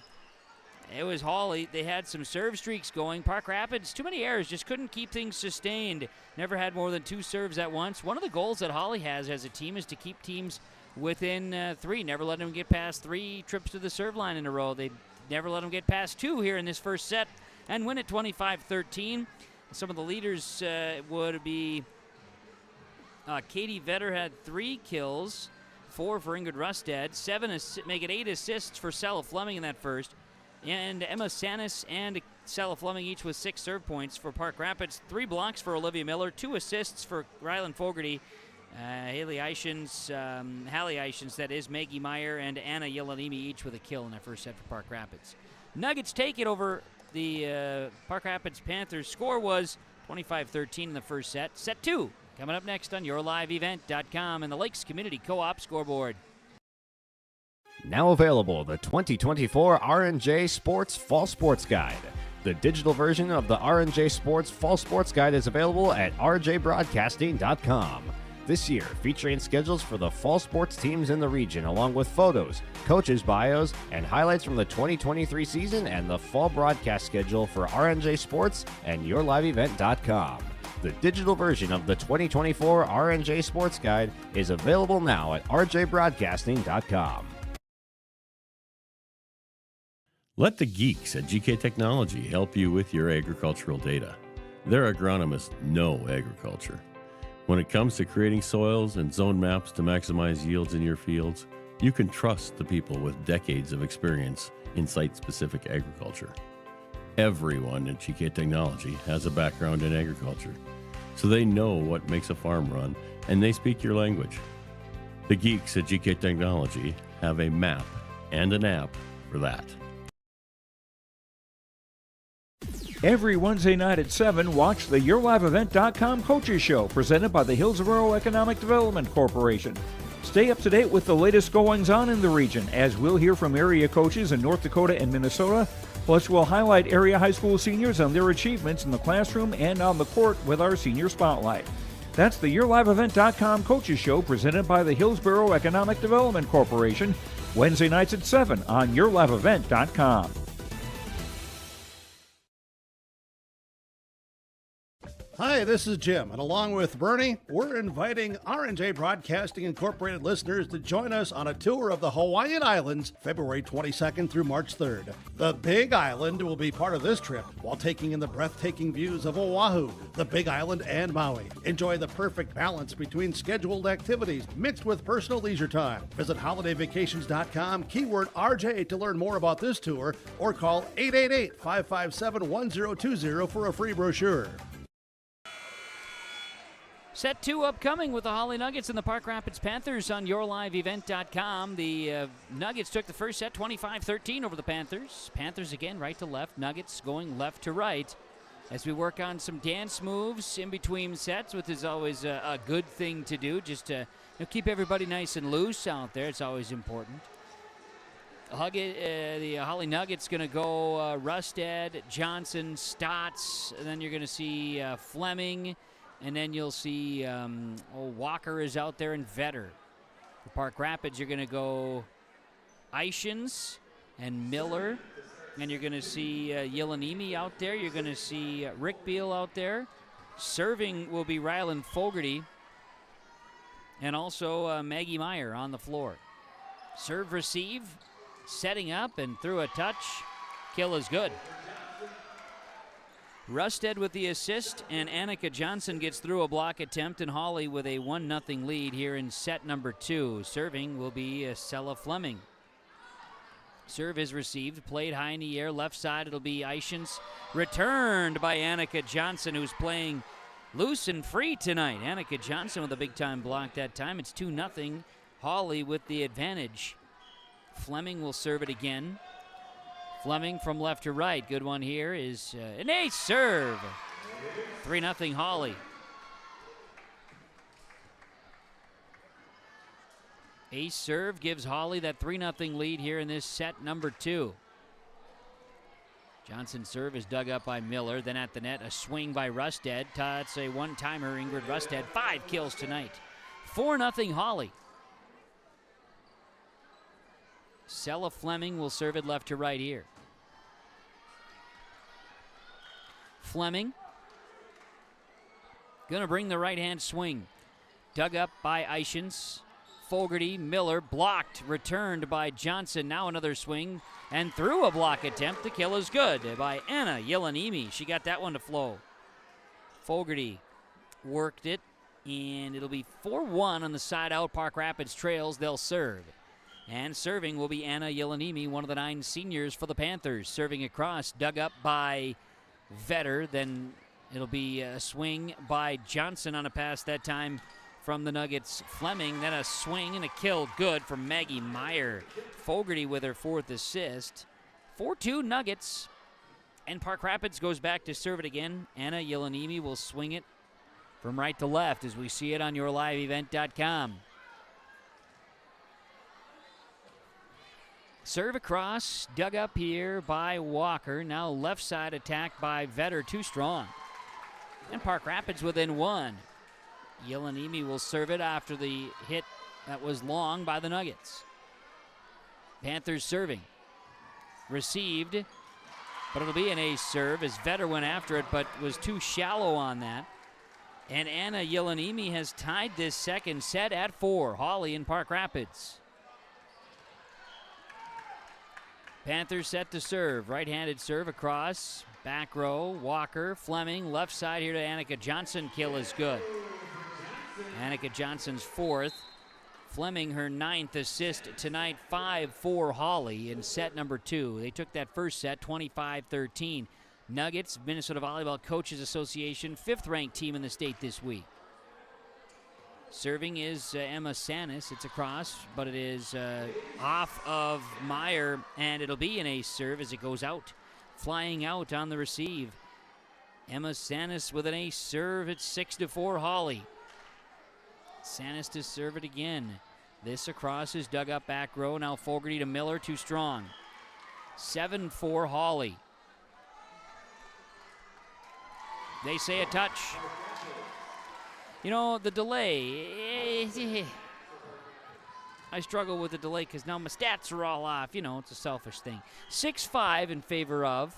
it was Hawley. They had some serve streaks going. Park Rapids, too many errors, just couldn't keep things sustained. Never had more than 2 serves at once. One of the goals that Hawley has as a team is to keep teams within 3. Never let them get past 3 trips to the serve line in a row. They never let them get past 2 here in this first set and win it 25-13. Some of the leaders would be Katie Vetter had 3 kills, 4 for Ingrid Rustad, make it 8 assists for Sella Fleming in that first. And Emma Sanis and Sella Fleming each with 6 serve points for Park Rapids. 3 blocks for Olivia Miller, 2 assists for Rylan Fogarty. Hallie Eichens, that is, Maggie Meyer, and Anna Yelanimi each with a kill in that first set for Park Rapids. Nuggets take it over the Park Rapids Panthers. Score was 25-13 in the first set. Set 2 coming up next on YourLiveEvent.com and the Lakes Community Co-op scoreboard. Now available, the 2024 R&J Sports Fall Sports Guide. The digital version of the R&J Sports Fall Sports Guide is available at rjbroadcasting.com. This year, featuring schedules for the fall sports teams in the region, along with photos, coaches' bios, and highlights from the 2023 season and the fall broadcast schedule for R&J Sports and YourLiveEvent.com. The digital version of the 2024 R&J Sports Guide is available now at rjbroadcasting.com. Let the geeks at GK Technology help you with your agricultural data. Their agronomists know agriculture. When it comes to creating soils and zone maps to maximize yields in your fields, you can trust the people with decades of experience in site-specific agriculture. Everyone at GK Technology has a background in agriculture, so they know what makes a farm run, and they speak your language. The geeks at GK Technology have a map and an app for that. Every Wednesday night at 7, watch the YourLiveEvent.com Coaches Show, presented by the Hillsborough Economic Development Corporation. Stay up to date with the latest goings-on in the region, as we'll hear from area coaches in North Dakota and Minnesota. Plus, we'll highlight area high school seniors and their achievements in the classroom and on the court with our Senior Spotlight. That's the YourLiveEvent.com Coaches Show, presented by the Hillsborough Economic Development Corporation, Wednesday nights at 7 on YourLiveEvent.com. Hi, this is Jim, and along with Bernie, we're inviting R&J Broadcasting Incorporated listeners to join us on a tour of the Hawaiian Islands, February 22nd through March 3rd. The Big Island will be part of this trip while taking in the breathtaking views of Oahu, the Big Island, and Maui. Enjoy the perfect balance between scheduled activities mixed with personal leisure time. Visit holidayvacations.com, keyword RJ to learn more about this tour, or call 888-557-1020 for a free brochure. Set 2 upcoming with the Hawley Nuggets and the Park Rapids Panthers on YourLiveEvent.com. The Nuggets took the first set 25-13 over the Panthers. Panthers again right to left. Nuggets going left to right. as we work on some dance moves in between sets, which is always a good thing to do, just to keep everybody nice and loose out there. It's always important. The Hawley Nuggets going to go Rustad, Johnson, Stotts, and then you're going to see Fleming, and then you'll see Walker is out there, and Vetter. For Park Rapids, you're going to go Ishins and Miller. And you're going to see Yelanimi out there. You're going to see Rick Beal out there. Serving will be Rylan Fogarty. And also Maggie Meyer on the floor. Serve, receive, setting up, and through a touch. Kill is good. Rustad with the assist, and Annika Johnson gets through a block attempt, and Hawley with a 1-0 lead here in set number 2. Serving will be Sella Fleming. Serve is received, played high in the air, left side, it'll be Ishins. Returned by Annika Johnson, who's playing loose and free tonight. Annika Johnson with a big-time block that time. It's 2-0, Hawley with the advantage. Fleming will serve it again. Fleming from left to right. Good one here is an ace serve. 3-0 Hawley. Ace serve gives Hawley that 3-0 lead here in this set number 2. Johnson's serve is dug up by Miller. Then at the net, a swing by Rustad. It's a one-timer, Ingrid Rustad. 5 kills tonight. 4-0 Hawley. Sella Fleming will serve it left to right here. Fleming gonna bring the right-hand swing. Dug up by Ishins. Fogarty, Miller, blocked, returned by Johnson. Now another swing, and through a block attempt. The kill is good by Anna Yelanimi. She got that one to flow. Fogarty worked it, and it'll be 4-1 on the side out. Park Rapids trails. They'll serve. And serving will be Anna Yelanimi, one of the 9 seniors for the Panthers. Serving across, dug up by Vetter. Then it'll be a swing by Johnson on a pass that time from the Nuggets. Fleming, then a swing and a kill. Good for Maggie Meyer. Fogarty with her 4th assist. 4-2 Nuggets. And Park Rapids goes back to serve it again. Anna Yelanimi will swing it from right to left as we see it on yourliveevent.com. Serve across, dug up here by Walker. Now left side attack by Vetter, too strong. And Park Rapids within 1. Yelanimi will serve it after the hit that was long by the Nuggets. Panthers serving. Received, but it'll be an ace serve as Vetter went after it but was too shallow on that. And Anna Yelanimi has tied this second set at 4. Hawley and Park Rapids. Panthers set to serve. Right-handed serve across. Back row. Walker. Fleming. Left side here to Annika Johnson. Kill is good. Annika Johnson's 4th. Fleming her 9th assist tonight. 5-4 Hawley in set number 2. They took that first set 25-13. Nuggets, Minnesota Volleyball Coaches Association, 5th-ranked team in the state this week. Serving is Emma Sanis. It's across, but it is off of Meyer, and it'll be an ace serve as it goes out. Flying out on the receive. Emma Sanis with an ace serve. It's 6-4 Hawley. Sanis to serve it again. This across is dug up back row. Now Fogarty to Miller, too strong. 7-4 Hawley. They say a touch. You know, the delay, I struggle with the delay because now my stats are all off. You know, it's a selfish thing. 6-5 in favor of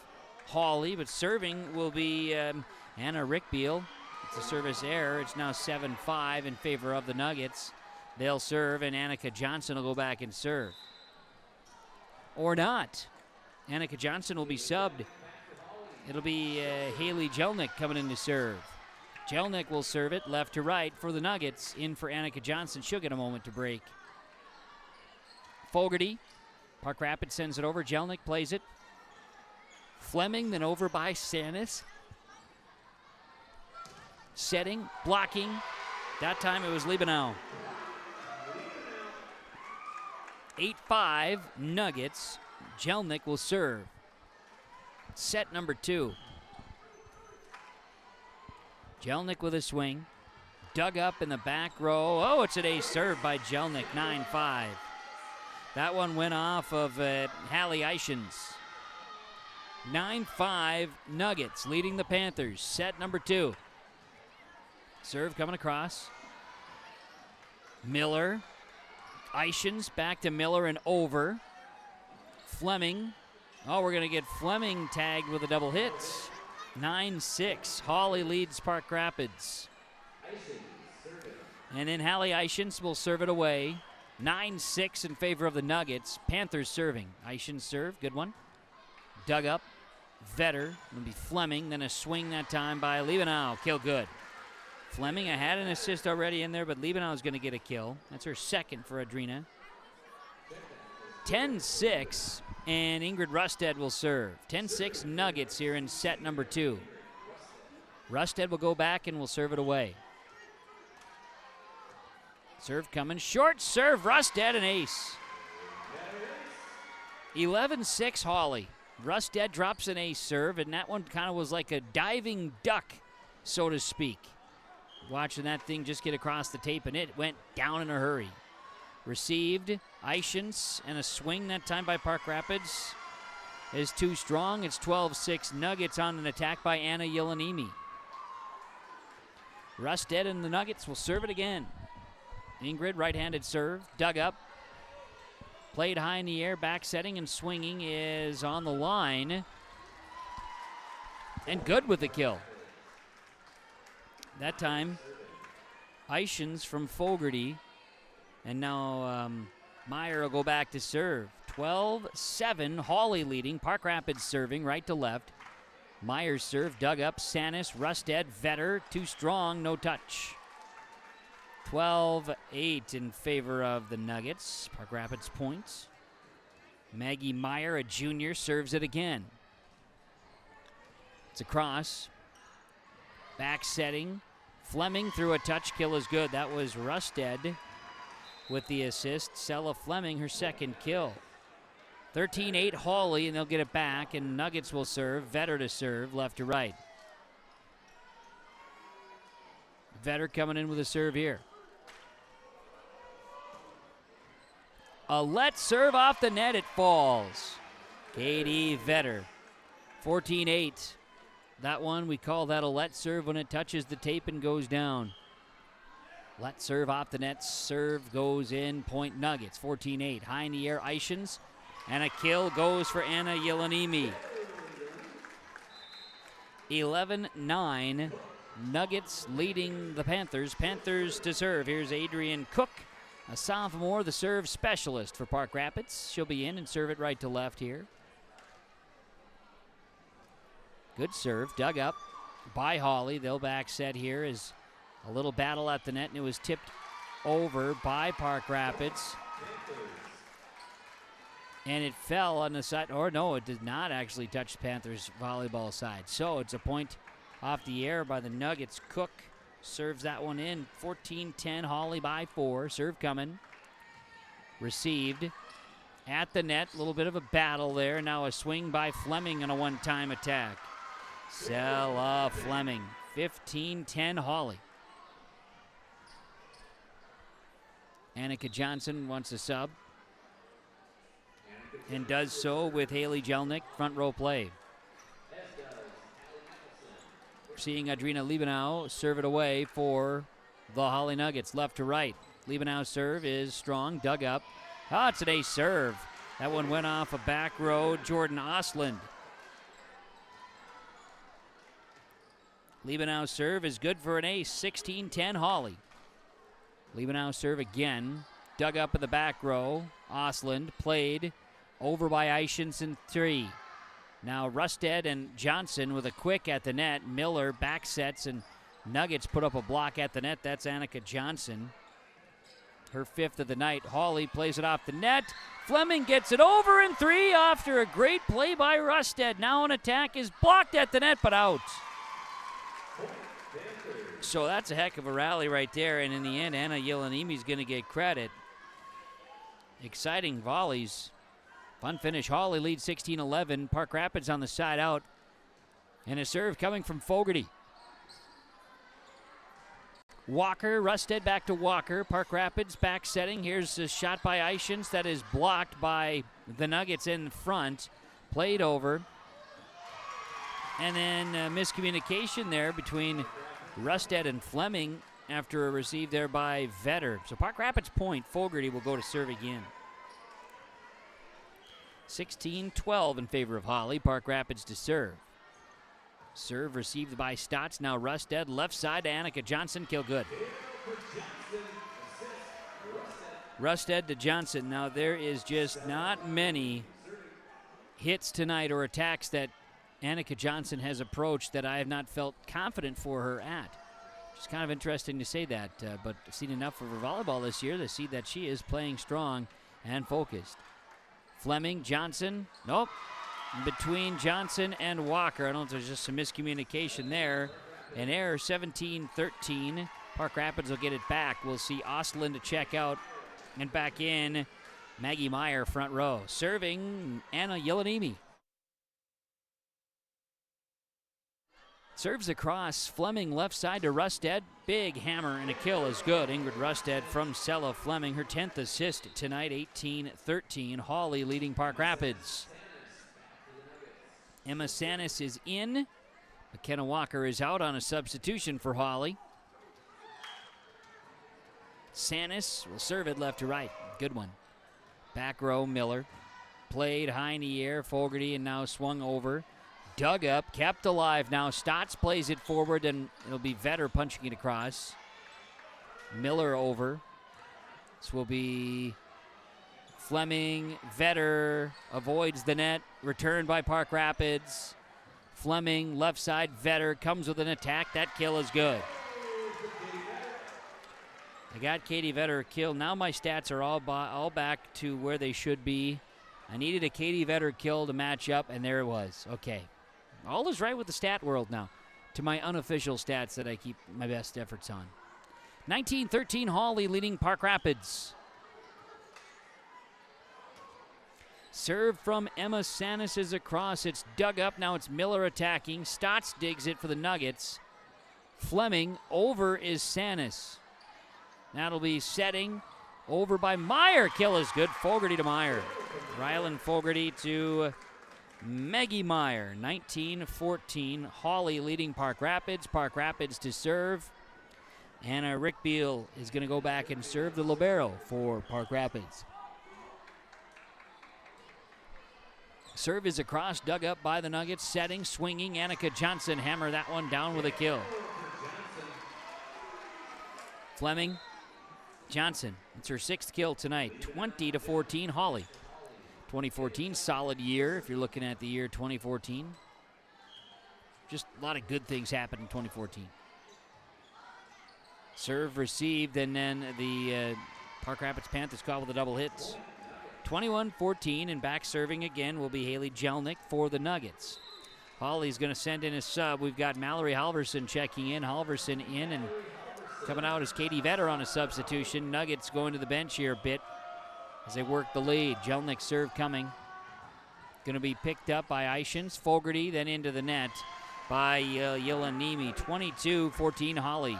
Hawley, but serving will be Anna Rickbeal. It's a service error. It's now 7-5 in favor of the Nuggets. They'll serve, and Annika Johnson will go back and serve. Or not. Annika Johnson will be subbed. It'll be Haley Jelnick coming in to serve. Jelnick will serve it left to right for the Nuggets. In for Annika Johnson. She'll get a moment to break. Fogarty. Park Rapids sends it over. Jelnick plays it. Fleming, then over by Sanis. Setting, blocking. That time it was Liebenau. 8-5 Nuggets. Jelnick will serve. Set number 2. Jelnick with a swing. Dug up in the back row. Oh, it's an ace serve by Jelnick, 9-5. That one went off of Hawley Eichens. 9-5 Nuggets leading the Panthers. Set number 2. Serve coming across. Miller. Eichens back to Miller and over. Fleming. Oh, we're going to get Fleming tagged with a double hit. 9-6. Hawley leads Park Rapids. And then Hawley Eichens will serve it away. 9-6 in favor of the Nuggets. Panthers serving. Eichens serve. Good one. Dug up. Vetter. It'll be Fleming. Then a swing that time by Liebenau. Kill good. Fleming, I had an assist already in there, but Liebenau is going to get a kill. That's her second for Adrina. 10-6, and Ingrid Rusted will serve. 10-6 Nuggets here in set number 2. Rusted will go back and will serve it away. Serve coming. Short serve. Rusted, an ace. 11-6 Hawley. Rusted drops an ace serve, and that one kind of was like a diving duck, so to speak. Watching that thing just get across the tape, and it went down in a hurry. Received. Eichens, and a swing that time by Park Rapids is too strong. It's 12-6 Nuggets on an attack by Anna Yelanimi. Rusted and the Nuggets will serve it again. Ingrid, right-handed serve, dug up. Played high in the air, back setting and swinging is on the line. And good with the kill. That time, Eichens from Fogarty. And now Meyer will go back to serve. 12-7, Hawley leading. Park Rapids serving right to left. Meyer's serve, dug up. Sanis, Rusted, Vetter, too strong, no touch. 12-8 in favor of the Nuggets. Park Rapids points. Maggie Meyer, a junior, serves it again. It's a cross. Back setting. Fleming through a touch, kill is good. That was Rusted with the assist. Sella Fleming, her second kill. 13-8 Hawley, and they'll get it back, and Nuggets will serve. Vetter to serve, left to right. Vetter coming in with a serve here. A let serve off the net, it falls. Katie Vetter, 14-8. That one, we call that a let serve when it touches the tape and goes down. Let serve off the net, serve goes in, point Nuggets, 14-8. High in the air, Eichens, and a kill goes for Anna Yelanimi. 11-9, Nuggets leading the Panthers. Panthers to serve. Here's Adrian Cook, a sophomore, the serve specialist for Park Rapids. She'll be in and serve it right to left here. Good serve, dug up by Hawley. They'll back set here as a little battle at the net, and it was tipped over by Park Rapids. And it fell on the side, or no, it did not actually touch the Panthers' volleyball side. So it's a point off the air by the Nuggets. Cook serves that one in. 14-10, Hawley by 4. Serve coming. Received at the net. A little bit of a battle there. Now a swing by Fleming on a one-time attack. Sella Fleming. 15-10, Hawley. Annika Johnson wants a sub. And does so with Haley Jelnick, front row play. Seeing Adrina Liebenau serve it away for the Hawley Nuggets, left to right. Liebenau's serve is strong, dug up. It's an ace serve. That one went off a back row, Jordan Osland. Liebenau's serve is good for an ace, 16-10 Hawley. Liebenau's serve again, dug up in the back row. Osland played over by Eichens in 3. Now Rusted and Johnson with a quick at the net. Miller back sets, and Nuggets put up a block at the net. That's Annika Johnson, her 5th of the night. Hawley plays it off the net. Fleming gets it over in 3 after a great play by Rusted. Now an attack is blocked at the net, but out. So that's a heck of a rally right there, and in the end, Anna Yelanimi's going to get credit. Exciting volleys. Fun finish. Hawley leads 16-11. Park Rapids on the side out. And a serve coming from Fogarty. Walker, Rusted back to Walker. Park Rapids back setting. Here's a shot by Ishins that is blocked by the Nuggets in front. Played over. And then miscommunication there between Rusted and Fleming after a receive there by Vetter. So Park Rapids point. Fogarty will go to serve again. 16-12 in favor of Hawley. Park Rapids to serve. Serve received by Stotts. Now Rusted left side to Annika Johnson. Kill good. Rusted to Johnson. Now there is just not many hits tonight or attacks that Annika Johnson has approached that I have not felt confident for her at. It's kind of interesting to say that, but I've seen enough of her volleyball this year to see that she is playing strong and focused. Fleming, Johnson, nope. Between Johnson and Walker, I don't know if there's just some miscommunication there. An error, 17-13. Park Rapids will get it back. We'll see Ostlund to check out and back in. Maggie Meyer, front row. Serving, Anna Yelanimi. Serves across, Fleming left side to Rusted. Big hammer and a kill is good. Ingrid Rusted from Sella Fleming, her 10th assist tonight, 18-13. Hawley leading Park Rapids. Emma Sanis is in. McKenna Walker is out on a substitution for Hawley. Sanis will serve it left to right. Good one. Back row, Miller. Played high in the air, Fogarty, and now swung over. Dug up, kept alive now. Stotts plays it forward, and it'll be Vetter punching it across. Miller over. This will be Fleming. Vetter avoids the net. Returned by Park Rapids. Fleming, left side. Vetter comes with an attack. That kill is good. I got Katie Vetter killed. Now my stats are all back to where they should be. I needed a Katie Vetter kill to match up, and there it was. Okay. All is right with the stat world now, to my unofficial stats that I keep my best efforts on. 19-13, Hawley leading Park Rapids. Serve from Emma Sanis is across. It's dug up. Now it's Miller attacking. Stotts digs it for the Nuggets. Fleming. Over is Sanis. That'll be setting. Over by Meyer. Kill is good. Fogarty to Meyer. Rylan Fogarty to Maggie Meyer. 19-14. Hawley leading Park Rapids. Park Rapids to serve. Anna Rickbeal is going to go back and serve the libero for Park Rapids. Serve is across, dug up by the Nuggets, setting, swinging. Annika Johnson hammer that one down with a kill. Fleming, Johnson, it's her 6th kill tonight. 20-14, Hawley. 2014, solid year if you're looking at the year 2014. Just a lot of good things happened in 2014. Serve received, and then the Park Rapids Panthers caught with the double hits. 21-14, and back serving again will be Haley Jelnick for the Nuggets. Hawley's going to send in a sub. We've got Mallory Halverson checking in. Halverson in, and coming out is Katie Vetter on a substitution. Nuggets going to the bench here a bit as they work the lead. Jelnick serve coming. Going to be picked up by Ishins. Fogarty then into the net by Yelanimi. 22-14 Hawley.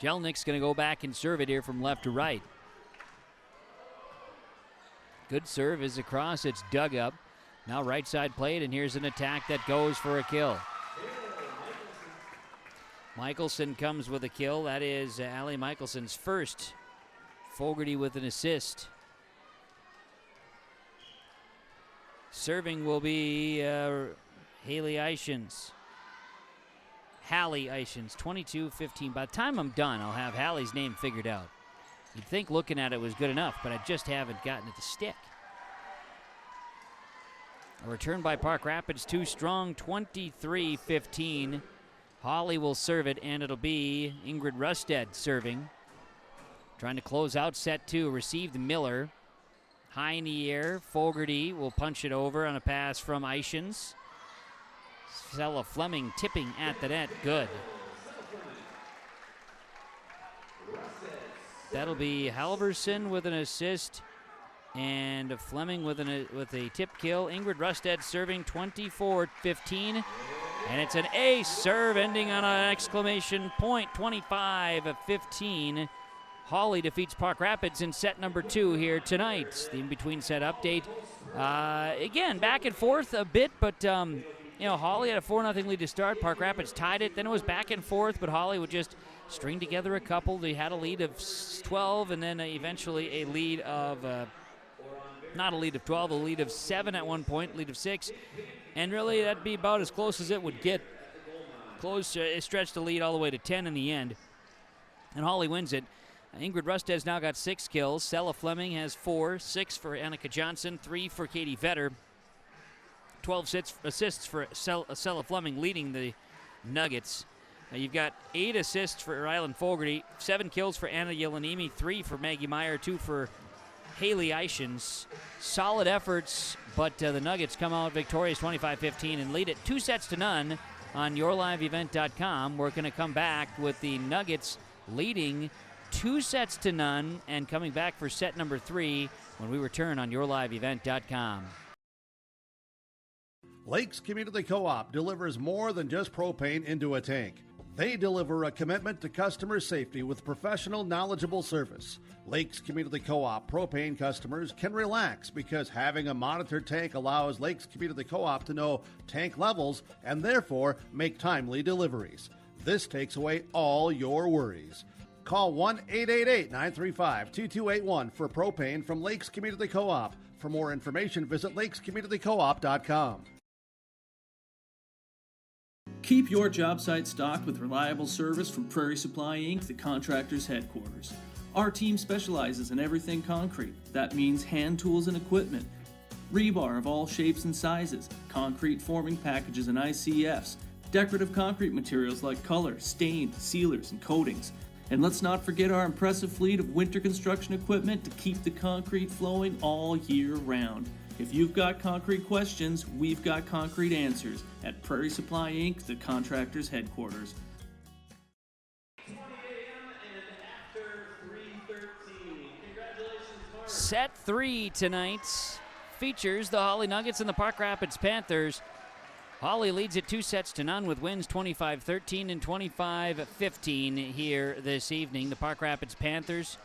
Jelnick's going to go back and serve it here from left to right. Good serve is across. It's dug up. Now right side played, and here's an attack that goes for a kill. Michelson comes with a kill. That is Allie Michelson's first. Fogarty with an assist. Serving will be Haley Ishins. Hallie Ishins, 22-15. By the time I'm done, I'll have Hallie's name figured out. You'd think looking at it was good enough, but I just haven't gotten it to stick. A return by Park Rapids, too strong, 23-15. Hawley will serve it, and it'll be Ingrid Rusted serving. Trying to close out set 2, received Miller. High in the air, Fogarty will punch it over on a pass from Ishins. Stella Fleming tipping at the net, good. That'll be Halverson with an assist, and Fleming with a tip kill. Ingrid Rusted serving 24-15. And it's an ace serve ending on an exclamation point, 25-15. Hawley defeats Park Rapids in set number 2 here tonight. The in-between set update. Again, back and forth a bit, but Hawley had a 4-0 lead to start. Park Rapids tied it. Then it was back and forth, but Hawley would just string together a couple. They had a lead of 12 and then eventually a lead of, not a lead of 12, a lead of 7 at one point, lead of 6. And really that'd be about as close as it would get. It stretched the lead all the way to 10 in the end. And Hawley wins it. Ingrid Rusted's now got 6 kills. Sella Fleming has 4, 6 for Annika Johnson, 3 for Katie Vetter. 12 assists for Sella Fleming leading the Nuggets. You've got 8 assists for Rylan Fogarty, 7 kills for Anna Yelanimi, 3 for Maggie Meyer, 2 for Haley Eichens. Solid efforts, but the Nuggets come out victorious 25-15 and lead it 2-0 on yourliveevent.com. We're going to come back with the Nuggets leading 2-0 and coming back for set number 3 when we return on yourliveevent.com. Lakes Community Co-op delivers more than just propane into a tank. They deliver a commitment to customer safety with professional, knowledgeable service. Lakes Community Co-op propane customers can relax because having a monitored tank allows Lakes Community Co-op to know tank levels and therefore make timely deliveries. This takes away all your worries. Call 1-888-935-2281 for propane from Lakes Community Co-op. For more information, visit lakescommunitycoop.com. Keep your job site stocked with reliable service from Prairie Supply Inc., the contractor's headquarters. Our team specializes in everything concrete. That means hand tools and equipment, rebar of all shapes and sizes, concrete forming packages and ICFs, decorative concrete materials like color, stain, sealers, and coatings. And let's not forget our impressive fleet of winter construction equipment to keep the concrete flowing all year round. If you've got concrete questions, we've got concrete answers at Prairie Supply Inc., the contractor's headquarters. Set 3 tonight features the Hawley Nuggets and the Park Rapids Panthers. Hawley leads it 2-0 with wins 25-13 and 25-15 here this evening. The Park Rapids Panthers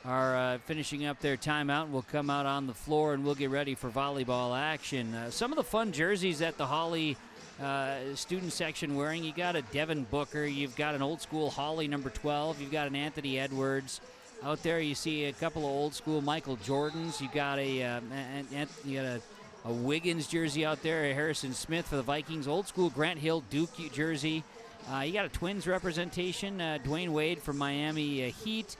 are finishing up their timeout and will come out on the floor and we'll get ready for volleyball action. Some of the fun jerseys that the Hawley student section wearing. You got a Devin Booker, you've got an old school Hawley number 12, you've got an Anthony Edwards. Out there you see a couple of old school Michael Jordans. You got a Wiggins jersey out there, a Harrison Smith for the Vikings, old school Grant Hill Duke jersey. You got a Twins representation, Dwayne Wade from Miami Heat.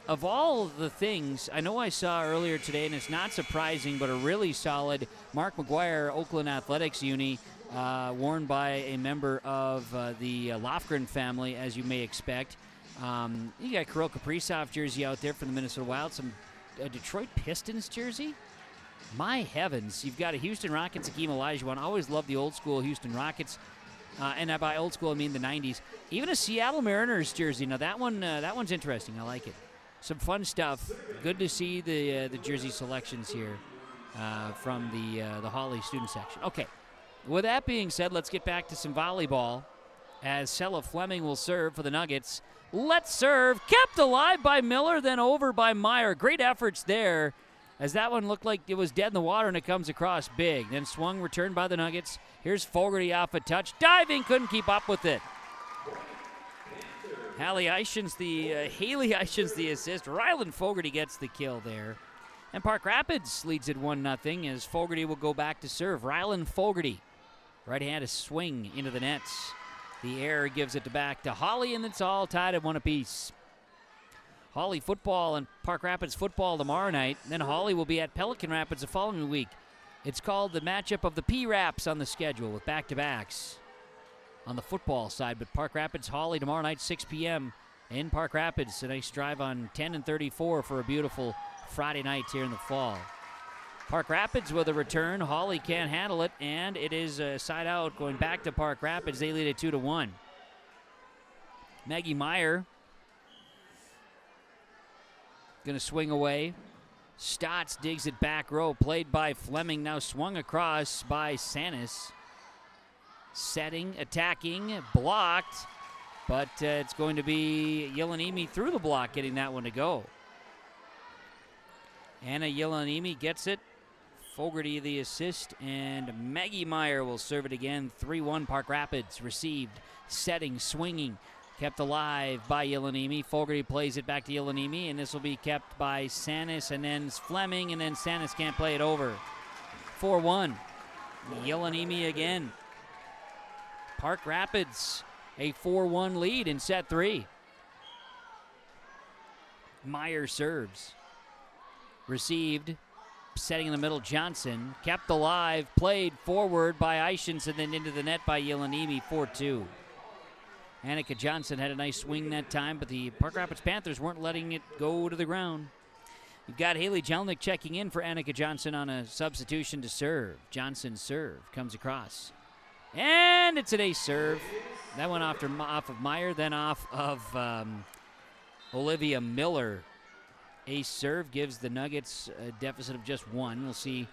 Of all the things, I know I saw earlier today, and it's not surprising, but a really solid Mark McGuire Oakland Athletics uni worn by a member of the Lofgren family, as you may expect. You got Kirill Kaprizov jersey out there from the Minnesota Wild, some Detroit Pistons jersey. My heavens, you've got a Houston Rockets Hakeem Olajuwon. I always loved the old school Houston Rockets. And by old school, I mean the 90s. Even a Seattle Mariners jersey. Now, that one's interesting. I like it. Some fun stuff. Good to see the jersey selections here from the Hawley student section. Okay, with that being said, let's get back to some volleyball as Sella Fleming will serve for the Nuggets. Let's serve. Kept alive by Miller, then over by Meyer. Great efforts there as that one looked like it was dead in the water and it comes across big. Then swung, returned by the Nuggets. Here's Fogarty off a touch. Diving, couldn't keep up with it. Haley Eichens, Haley Eichens the assist. Rylan Fogarty gets the kill there. And Park Rapids leads it 1-0 as Fogarty will go back to serve. Rylan Fogarty, right-handed swing into the nets. The air gives it back to Hawley, and it's all tied at 1 apiece. Hawley football and Park Rapids football tomorrow night. Then Hawley will be at Pelican Rapids the following week. It's called the matchup of the P-Raps on the schedule with back-to-backs on the football side. But Park Rapids Hawley tomorrow night, 6 p.m. in Park Rapids. A nice drive on 10 and 34 for a beautiful Friday night here in the fall. Park Rapids with a return. Hawley can't handle it, and it is side out going back to Park Rapids. They lead it 2-1. Maggie Meyer going to swing away. Stotts digs it back row, played by Fleming, now swung across by Sanis. Setting, attacking, blocked. But it's going to be Yelanimi through the block getting that one to go. Anna Yelanimi gets it. Fogarty the assist, and Maggie Meyer will serve it again. 3-1 Park Rapids. Received, setting, swinging. Kept alive by Yelanimi. Fogarty plays it back to Yelanimi, and this will be kept by Sanis, and then Fleming, and then Sanis can't play it over. 4-1. Yelanimi again. Park Rapids, a 4-1 lead in set 3. Meyer serves. Received. Setting in the middle, Johnson. Kept alive, played forward by Ishins, and then into the net by Yelanimi, 4-2. Annika Johnson had a nice swing that time, but the Park Rapids Panthers weren't letting it go to the ground. You've got Haley Jelnick checking in for Annika Johnson on a substitution to serve. Johnson's serve comes across. And it's an ace serve. That went off of Meyer, then off of Olivia Miller. Ace serve gives the Nuggets a deficit of just 1. We'll see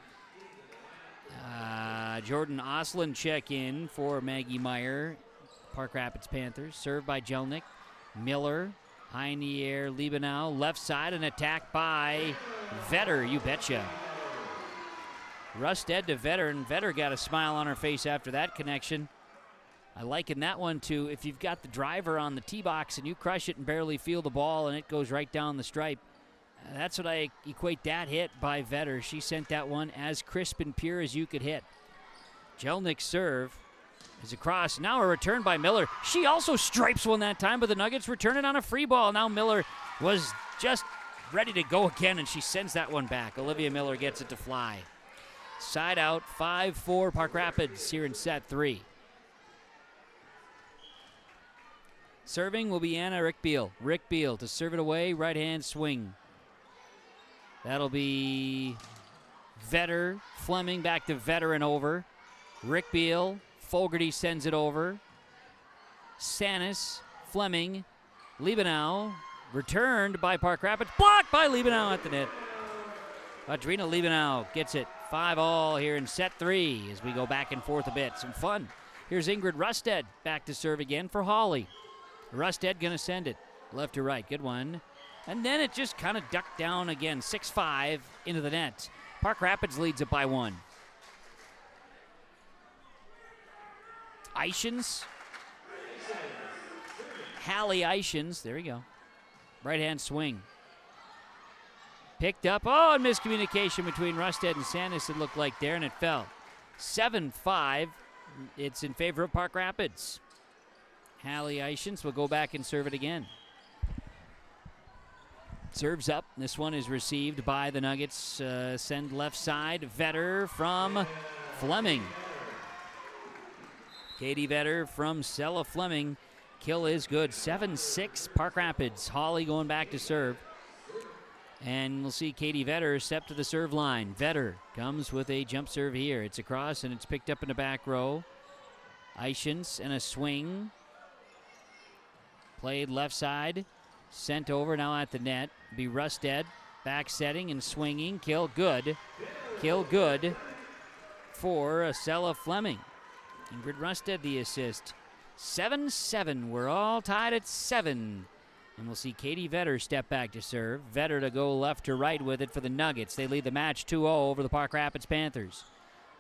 Jordan Oslin check in for Maggie Meyer, Park Rapids Panthers. Served by Jelnick. Miller, high in the air, Liebenau, left side, an attack by Vetter, you betcha. Rusted to Vetter, and Vetter got a smile on her face after that connection. I liken that one to if you've got the driver on the tee box and you crush it and barely feel the ball and it goes right down the stripe. That's what I equate that hit by Vetter. She sent that one as crisp and pure as you could hit. Jelnick's serve is across. Now a return by Miller. She also stripes one that time, but the Nuggets return it on a free ball. Now Miller was just ready to go again, and she sends that one back. Olivia Miller gets it to fly. Side out, 5-4 Park Rapids here in set 3. Serving will be Anna Rickbeal. Rickbeal to serve it away, right-hand swing. That'll be Vetter, Fleming back to Vetter and over. Rickbeal, Fogarty sends it over. Sanis, Fleming, Liebenau, returned by Park Rapids, blocked by Liebenau at the net. Adrina Liebenau gets it 5-all here in set 3 as we go back and forth a bit. Some fun. Here's Ingrid Rusted back to serve again for Hawley. Rusted gonna send it left to right. Good one. And then it just kind of ducked down again. 6-5 into the net. Park Rapids leads it by 1. Ishins. Hallie Ishins. There we go. Right-hand swing. Picked up. Oh, and miscommunication between Rusted and Sanis, it looked like there, and it fell. 7-5. It's in favor of Park Rapids. Hallie Ishins will go back and serve it again. Serves up. This one is received by the Nuggets. Send left side. Vetter from Fleming. Katie Vetter from Sella Fleming. Kill is good. 7-6 Park Rapids. Hawley going back to serve. And we'll see Katie Vetter step to the serve line. Vetter comes with a jump serve here. It's across and it's picked up in the back row. Ishins and a swing. Played left side. Sent over now at the net. Be Rusted. Back setting and swinging. Kill good. Kill good for Sella Fleming. Ingrid Rusted the assist. 7-7. We're all tied at 7. And we'll see Katie Vetter step back to serve. Vetter to go left to right with it for the Nuggets. They lead the match 2-0 over the Park Rapids Panthers.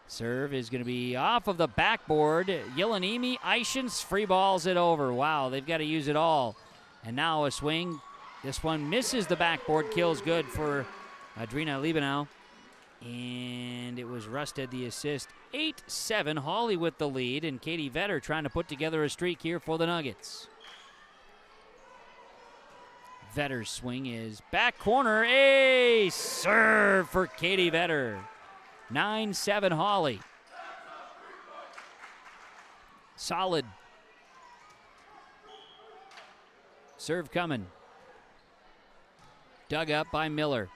Serve is going to be off of the backboard. Yelanimi, Ishins free balls it over. Wow, they've got to use it all. And now a swing. This one misses the backboard. Kills good for Adrina Liebenau. And it was Rusted the assist. 8-7. Hawley with the lead. And Katie Vetter trying to put together a streak here for the Nuggets. Vetter's swing is back corner. A serve for Katie Vetter. 9-7 Hawley. Solid. Serve coming. Dug up by Miller.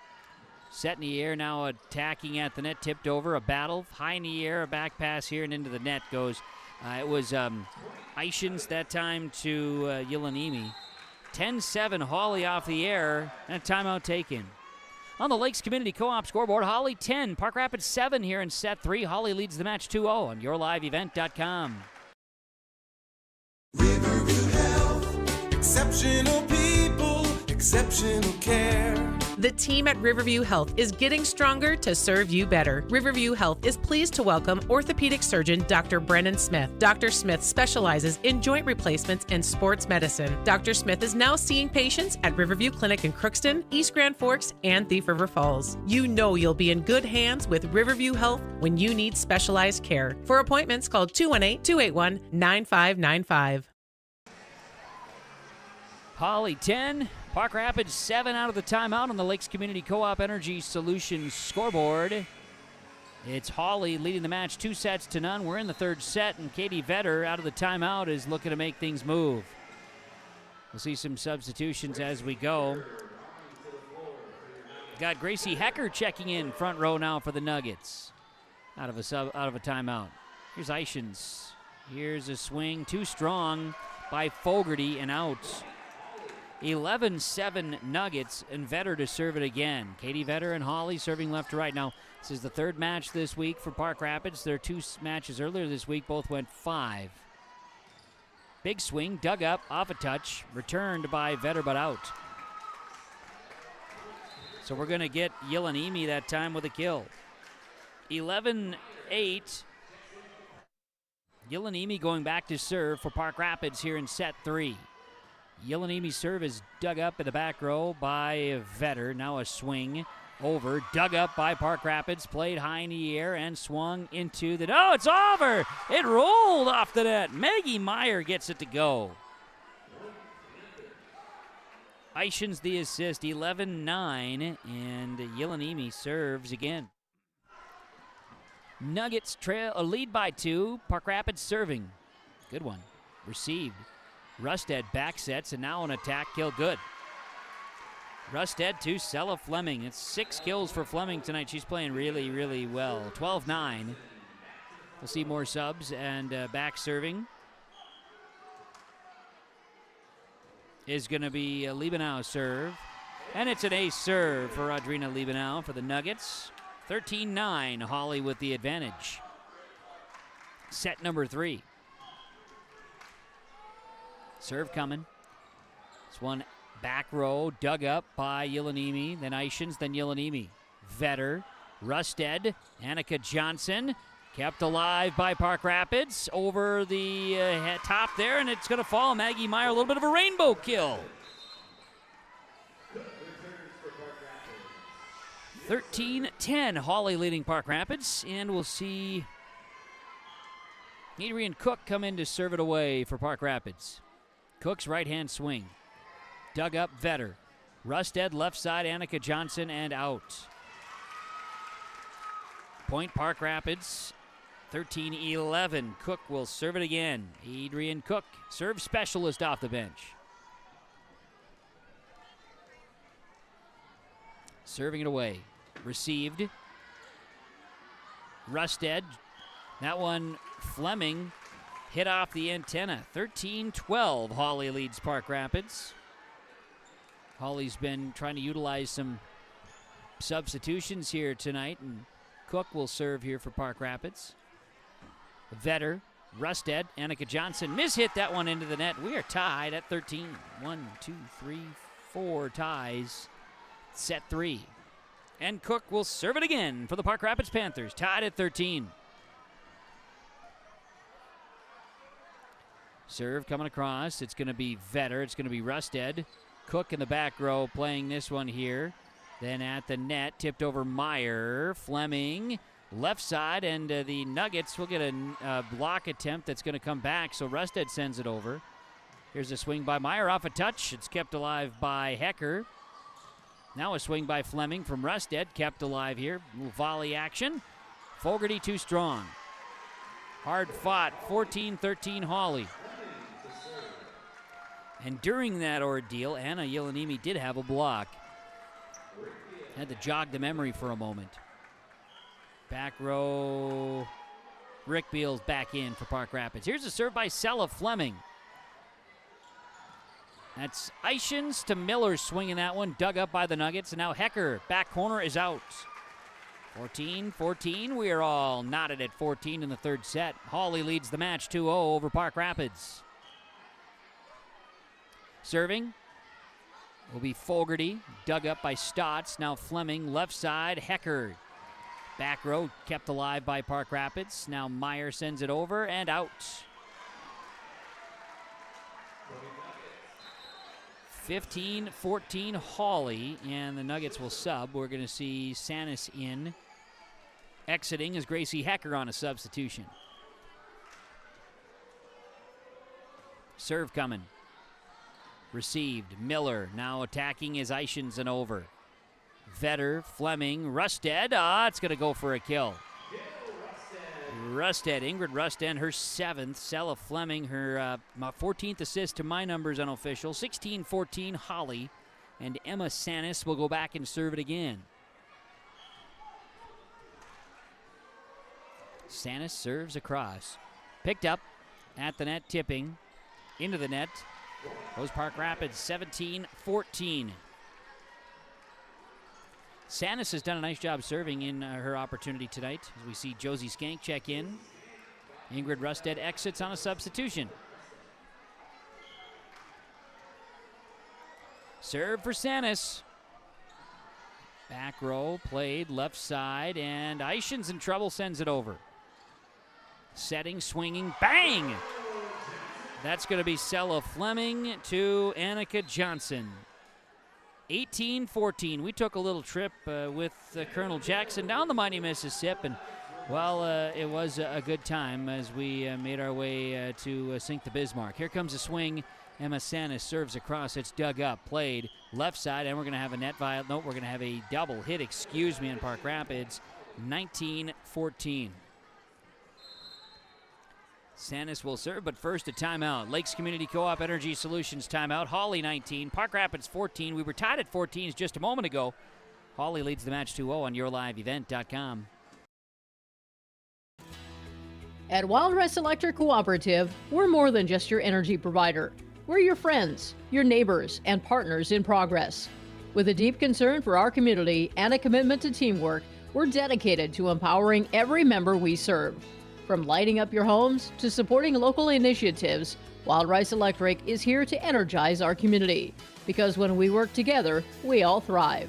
Set in the air now, attacking at the net, tipped over. A battle, high in the air, a back pass here and into the net goes. It was Ishins that time to Yelanimi. 10-7 Hawley off the air, and a timeout taken. On the Lakes Community Co-op scoreboard, Hawley 10, Park Rapids 7 here in set 3. Hawley leads the match 2-0 on YourLiveEvent.com. Exceptional people, exceptional care. The team at Riverview Health is getting stronger to serve you better. Riverview Health is pleased to welcome orthopedic surgeon Dr. Brennan Smith. Dr. Smith specializes in joint replacements and sports medicine. Dr. Smith is now seeing patients at Riverview Clinic in Crookston, East Grand Forks, and Thief River Falls. You know you'll be in good hands with Riverview Health when you need specialized care. For appointments, call 218-281-9595. Hawley 10, Park Rapids 7 out of the timeout on the Lakes Community Co-op Energy Solutions scoreboard. It's Hawley leading the match 2-0. We're in the third set, and Katie Vetter out of the timeout is looking to make things move. We'll see some substitutions as we go. Got Gracie Hecker checking in front row now for the Nuggets. Out of a timeout. Here's Eichens. Here's a swing, too strong by Fogarty and out. 11-7 Nuggets, and Vetter to serve it again. Katie Vetter and Hawley serving left to right. Now, this is the third match this week for Park Rapids. Their two matches earlier this week both went 5. Big swing, dug up, off a touch, returned by Vetter, but out. So we're going to get Yelanimi that time with a kill. 11-8. Yelanimi going back to serve for Park Rapids here in set 3. Yelanimi's serve is dug up in the back row by Vetter. Now a swing over, dug up by Park Rapids, played high in the air and swung into the... Oh, it's over! It rolled off the net. Maggie Meyer gets it to go. Eichens the assist, 11-9, and Yelanimi serves again. Nuggets lead by 2. Park Rapids serving. Good one. Received. Rusted back sets, and now an attack kill. Good. Rusted to Sella Fleming. It's 6 kills for Fleming tonight. She's playing really, really well. 12-9. We'll see more subs, and back serving is going to be a Liebenau serve. And it's an ace serve for Audrina Liebenau for the Nuggets. 13-9, Hawley with the advantage. Set number 3. Serve coming. This one back row, dug up by Yelanimi, then Eichens, then Yelanimi. Vetter, Rusted, Annika Johnson, kept alive by Park Rapids. Over the top there, and it's going to fall. Maggie Meyer, a little bit of a rainbow kill. 13-10, Hawley leading Park Rapids, and we'll see Adrian Cook come in to serve it away for Park Rapids. Cook's right-hand swing. Dug up Vetter. Rusted left side, Annika Johnson, and out. Point Park Rapids, 13-11. Cook will serve it again. Adrian Cook, serve specialist off the bench. Serving it away. Received. Rusted. That one, Fleming, hit off the antenna. 13-12, Hawley leads Park Rapids. Hawley's been trying to utilize some substitutions here tonight, and Cook will serve here for Park Rapids. Vetter, Rusted, Annika Johnson mishit that one into the net. We are tied at 13. 1, 2, 3, 4 ties. Set 3. And Cook will serve it again for the Park Rapids Panthers, tied at 13. Serve coming across. It's going to be Vetter. It's going to be Rusted. Cook in the back row playing this one here. Then at the net, tipped over Meyer. Fleming, left side, and the Nuggets will get a block attempt that's going to come back, so Rusted sends it over. Here's a swing by Meyer off a touch. It's kept alive by Hecker. Now a swing by Fleming from Rusted, kept alive here. Little volley action. Fogarty too strong. Hard fought, 14-13 Hawley. And during that ordeal, Anna Yelanimi did have a block. Had to jog the memory for a moment. Back row. Rick Beals back in for Park Rapids. Here's a serve by Sella Fleming. That's Eichens to Miller swinging that one. Dug up by the Nuggets. And now Hecker, back corner, is out. 14-14. We are all knotted at 14 in the third set. Hawley leads the match 2-0 over Park Rapids. Serving will be Fogarty, dug up by Stotts. Now Fleming, left side, Hecker. Back row kept alive by Park Rapids. Now Meyer sends it over and out. 15-14 Hawley, and the Nuggets will sub. We're going to see Sanis in. Exiting is Gracie Hecker on a substitution. Serve coming. Received. Miller now attacking is Eichens and over. Vetter, Fleming, Rusted. It's going to go for a kill. Rusted, Ingrid Rusted, her 7th. Sella Fleming, her 14th assist to my numbers unofficial. 16-14 Hawley. And Emma Sanis will go back and serve it again. Sanis serves across. Picked up at the net, tipping. Into the net. Goes Park Rapids, 17-14. Sanis has done a nice job serving in her opportunity tonight. As we see Josie Skank check in. Ingrid Rusted exits on a substitution. Serve for Sanis. Back row, played left side, and Eichens in trouble, sends it over. Setting, swinging, bang! That's going to be Sella Fleming to Annika Johnson. 18-14. We took a little trip with Colonel Jackson down the mighty Mississippi, and well, it was a good time as we made our way to sink the Bismarck. Here comes a swing. Emma Sanis serves across. It's dug up, played left side, and we're going to have a net violation. No, we're going to have a double hit, in Park Rapids. 19-14. Sanis will serve, but first a timeout. Lakes Community Co-op Energy Solutions timeout. Hawley 19, Park Rapids 14. We were tied at 14 just a moment ago. Hawley leads the match 2-0 on YourLiveEvent.com. At Wild Rice Electric Cooperative, we're more than just your energy provider. We're your friends, your neighbors, and partners in progress. With a deep concern for our community and a commitment to teamwork, we're dedicated to empowering every member we serve. From lighting up your homes to supporting local initiatives, Wild Rice Electric is here to energize our community. Because when we work together, we all thrive.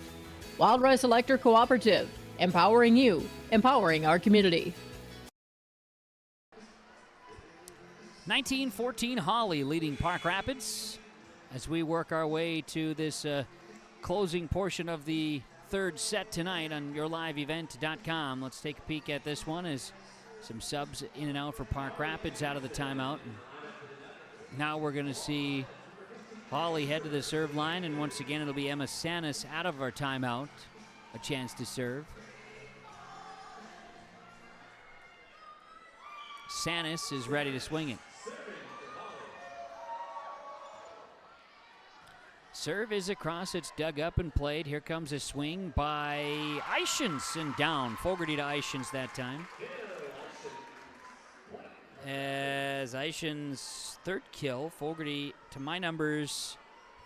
Wild Rice Electric Cooperative, empowering you, empowering our community. 19-14 Hawley leading Park Rapids as we work our way to this closing portion of the third set tonight on YourLiveEvent.com. Let's take a peek at this one as some subs in and out for Park Rapids out of the timeout. And now we're going to see Hawley head to the serve line, and once again it'll be Emma Sanis out of our timeout. A chance to serve. Sanis is ready to swing it. Serve is across, it's dug up and played. Here comes a swing by Eichens and down. Fogarty to Eichens that time. As Eichens' third kill, Fogarty, to my numbers,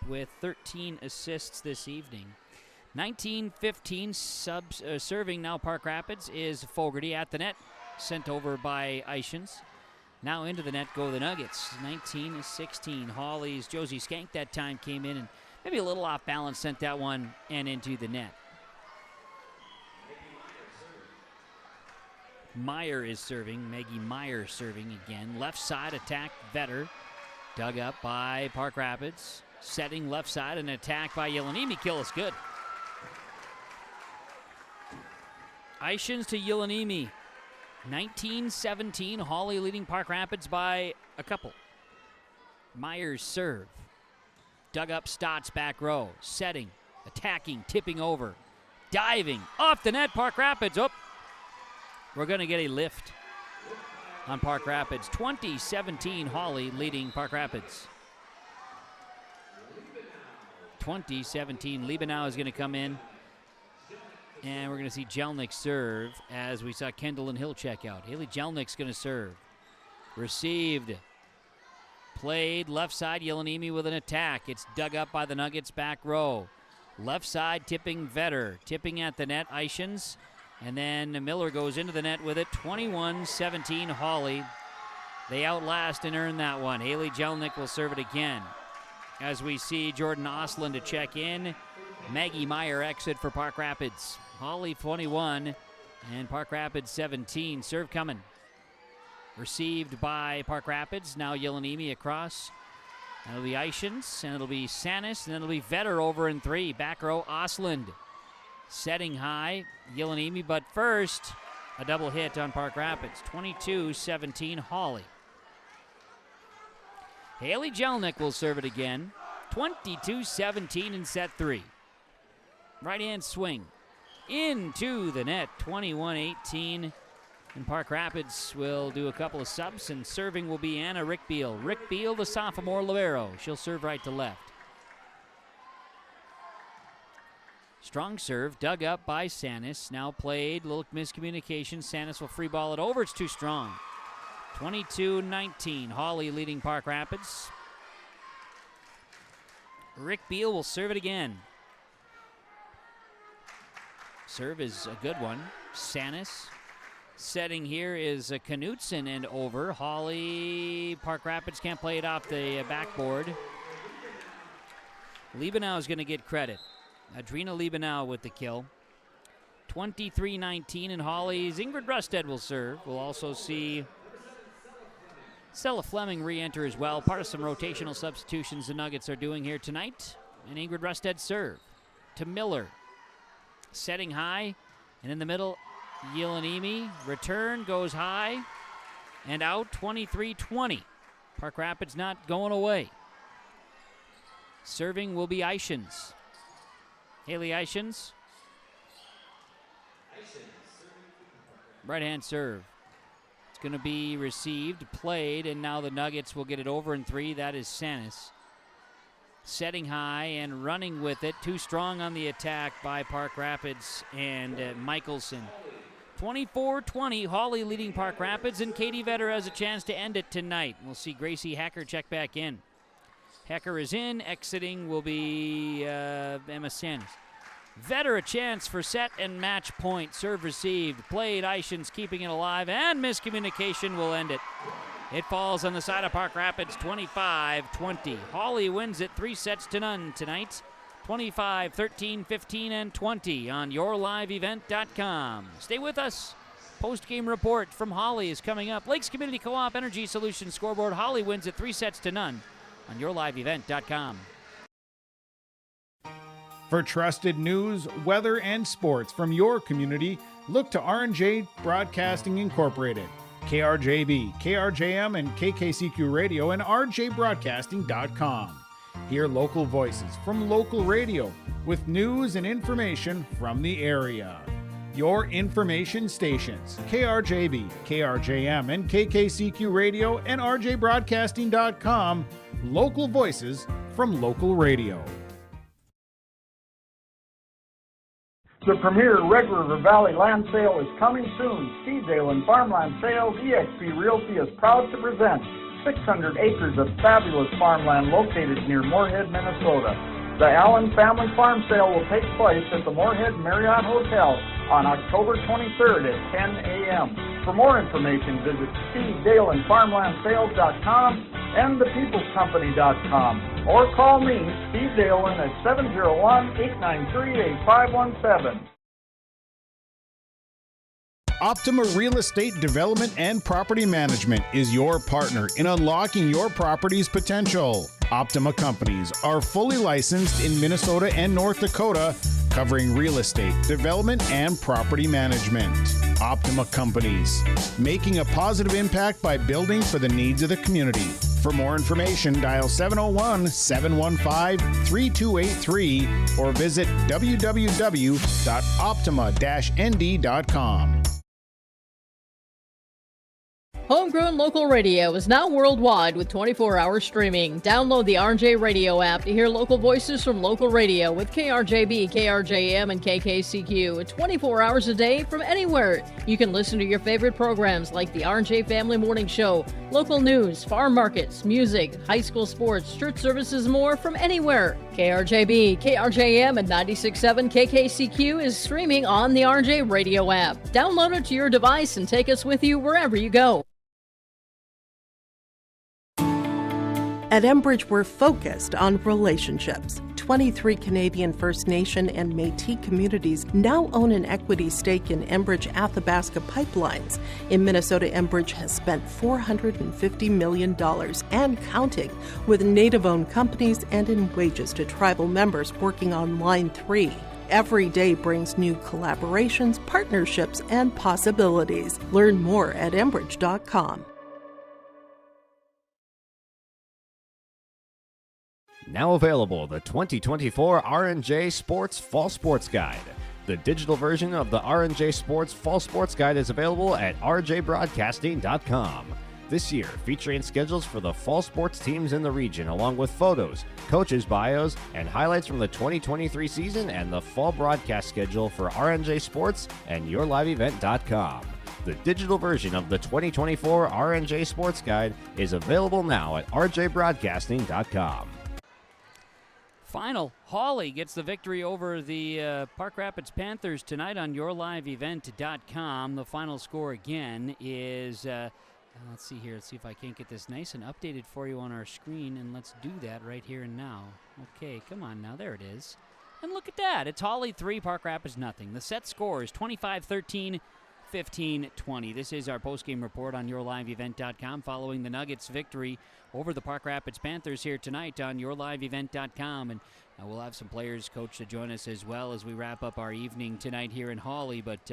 with 13 assists this evening. 19-15 subs serving now Park Rapids is Fogarty at the net, sent over by Eichens. Now into the net go the Nuggets. 19-16. Hawley's Josie Skank that time came in and maybe a little off balance, sent that one and into the net. Meyer is serving. Maggie Meyer serving again. Left side attack, Vetter. Dug up by Park Rapids. Setting left side, an attack by Yelenimi. Kill is good. Eichens to Yelenimi. 19-17. Hawley leading Park Rapids by a couple. Meyer's serve. Dug up Stotts back row. Setting. Attacking. Tipping over. Diving. Off the net. Park Rapids. Oh. We're going to get a lift on Park Rapids. 20-17, Hawley leading Park Rapids. 20-17, Liebenau is going to come in. And we're going to see Jelnick serve as we saw Kendall and Hill check out. Haley Jelnick's going to serve. Received. Played left side, Yelenimi with an attack. It's dug up by the Nuggets back row. Left side tipping Vetter. Tipping at the net, Eichens. And then Miller goes into the net with it. 21-17 Hawley. They outlast and earn that one. Haley Jelnick will serve it again. as we see Jordan Ostlund to check in. Maggie Meyer exit for Park Rapids. Hawley 21 and Park Rapids 17. Serve coming. Received by Park Rapids. Now Yelenimi across. That'll be Ishins, and it'll be Sanis, and then it'll be Vetter over in 3. Back row, Ostlund. Setting high, Yelenimi, but first, a double hit on Park Rapids. 22-17, Hawley. Haley Jelnick will serve it again. 22-17 in set 3. Right-hand swing into the net, 21-18. And Park Rapids will do a couple of subs, and serving will be Anna Rickbeal. Rickbeal, the sophomore libero. She'll serve right to left. Strong serve, dug up by Sanis. Now played, little miscommunication. Sanis will free ball it over. It's too strong. 22-19, Hawley leading Park Rapids. Rickbeal will serve it again. Serve is a good one. Sanis. Setting here is Knutson and over. Hawley, Park Rapids can't play it off the backboard. Liebenau is going to get credit. Adrina Liebenau with the kill. 23-19 and Hawley's Ingrid Rusted will serve. We'll also see Stella Fleming re-enter as well. Part of some rotational substitutions the Nuggets are doing here tonight. And Ingrid Rusted serve to Miller. Setting high and in the middle, Yelenimi, return, goes high, and out, 23-20. Park Rapids not going away. Serving will be Ishins. Haley Ishins. Right-hand serve. It's going to be received, played, and now the Nuggets will get it over in 3. That is Sanis. Setting high and running with it. Too strong on the attack by Park Rapids and Michelson. 24-20, Hawley leading Park Rapids, and Katie Vetter has a chance to end it tonight. We'll see Gracie Hecker check back in. Hecker is in. Exiting will be Emma Sanis. Vetter a chance for set and match point. Serve received. Played. Ishins keeping it alive, and miscommunication will end it. It falls on the side of Park Rapids, 25-20. Hawley wins it 3-0 tonight. 25, 13, 15, and 20 on yourliveevent.com. Stay with us. Post-game report from Hawley is coming up. Lakes Community Co-op Energy Solutions scoreboard. Hawley wins it 3-0 on yourliveevent.com. For trusted news, weather, and sports from your community, look to R&J Broadcasting Incorporated. KRJB, KRJM, and KKCQ Radio, and rjbroadcasting.com. Hear local voices from local radio with news and information from the area. Your information stations, KRJB, KRJM, and KKCQ Radio, and rjbroadcasting.com. Local voices from local radio. The premier Red River Valley land sale is coming soon. Stevedale and Farmland Sales eXp Realty is proud to present 600 acres of fabulous farmland located near Moorhead, Minnesota. The Allen Family Farm Sale will take place at the Moorhead Marriott Hotel on October 23rd at 10 a.m. For more information, visit SteveDaleandFarmlandSales.com and ThePeoplesCompany.com, or call me, Steve Dalen, at 701-893-8517. Optima Real Estate Development and Property Management is your partner in unlocking your property's potential. Optima Companies are fully licensed in Minnesota and North Dakota, covering real estate, development, and property management. Optima Companies, making a positive impact by building for the needs of the community. For more information, dial 701-715-3283 or visit www.optima-nd.com. Homegrown local radio is now worldwide with 24-hour streaming. Download the RJ Radio app to hear local voices from local radio with KRJB, KRJM, and KKCQ. 24 hours a day from anywhere. You can listen to your favorite programs like the RJ Family Morning Show, local news, farm markets, music, high school sports, church services, more from anywhere. KRJB, KRJM, and 96.7 KKCQ is streaming on the RJ Radio app. Download it to your device and take us with you wherever you go. At Enbridge, we're focused on relationships. 23 Canadian First Nation and Métis communities now own an equity stake in Enbridge Athabasca pipelines. In Minnesota, Enbridge has spent $450 million and counting with Native-owned companies and in wages to tribal members working on Line 3. Every day brings new collaborations, partnerships, and possibilities. Learn more at Enbridge.com. Now available, the 2024 R&J Sports Fall Sports Guide. The digital version of the R&J Sports Fall Sports Guide is available at rjbroadcasting.com. This year, featuring schedules for the fall sports teams in the region, along with photos, coaches' bios, and highlights from the 2023 season and the fall broadcast schedule for R&J Sports and YourLiveEvent.com. The digital version of the 2024 R&J Sports Guide is available now at rjbroadcasting.com. Final, Hawley gets the victory over the Park Rapids Panthers tonight on YourLiveEvent.com. The final score again is, let's see here. Let's see if I can't get this nice and updated for you on our screen, and let's do that right here and now. Okay, come on now. There it is. And look at that. It's Hawley 3, Park Rapids nothing. The set score is 25-13. 15-20. This is our postgame report on YourLiveEvent.com following the Nuggets' victory over the Park Rapids Panthers here tonight on YourLiveEvent.com. And we'll have some players, coach, to join us as well as we wrap up our evening tonight here in Hawley. But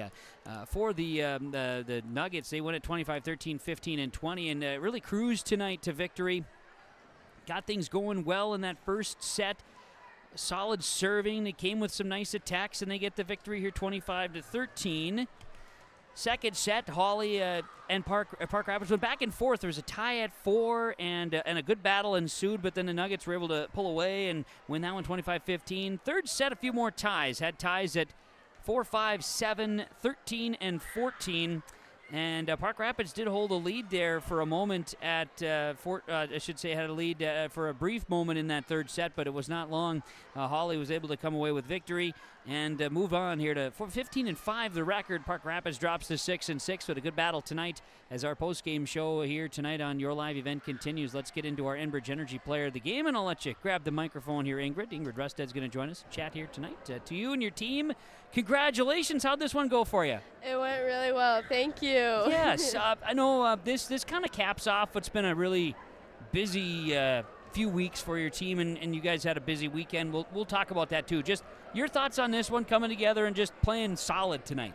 for the Nuggets, they win at 25-13, 15, and 20, and really cruised tonight to victory. Got things going well in that first set. Solid serving. They came with some nice attacks, and they get the victory here 25-13. Second set, Hawley and Park Rapids went back and forth. There was a tie at 4, and a good battle ensued, but then the Nuggets were able to pull away and win that one 25-15. Third set, a few more ties. Had ties at 4, 5, 7, 13, and 14. And Park Rapids did hold a lead there for a moment at, had a lead for a brief moment in that third set, but it was not long. Hawley was able to come away with victory and move on here to 15-5. The record, Park Rapids drops to 6-6, but a good battle tonight as our post-game show here tonight on Your Live Event continues. Let's get into our Enbridge Energy Player of the Game, and I'll let you grab the microphone here, Ingrid. Ingrid Rusted's going to join us, chat here tonight. To you and your team, congratulations. How'd this one go for you? It went really well. Thank you. Yes, I know this kind of caps off what's been a really busy few weeks for your team, and you guys had a busy weekend. We'll talk about that too. Just your thoughts on this one coming together and just playing solid tonight.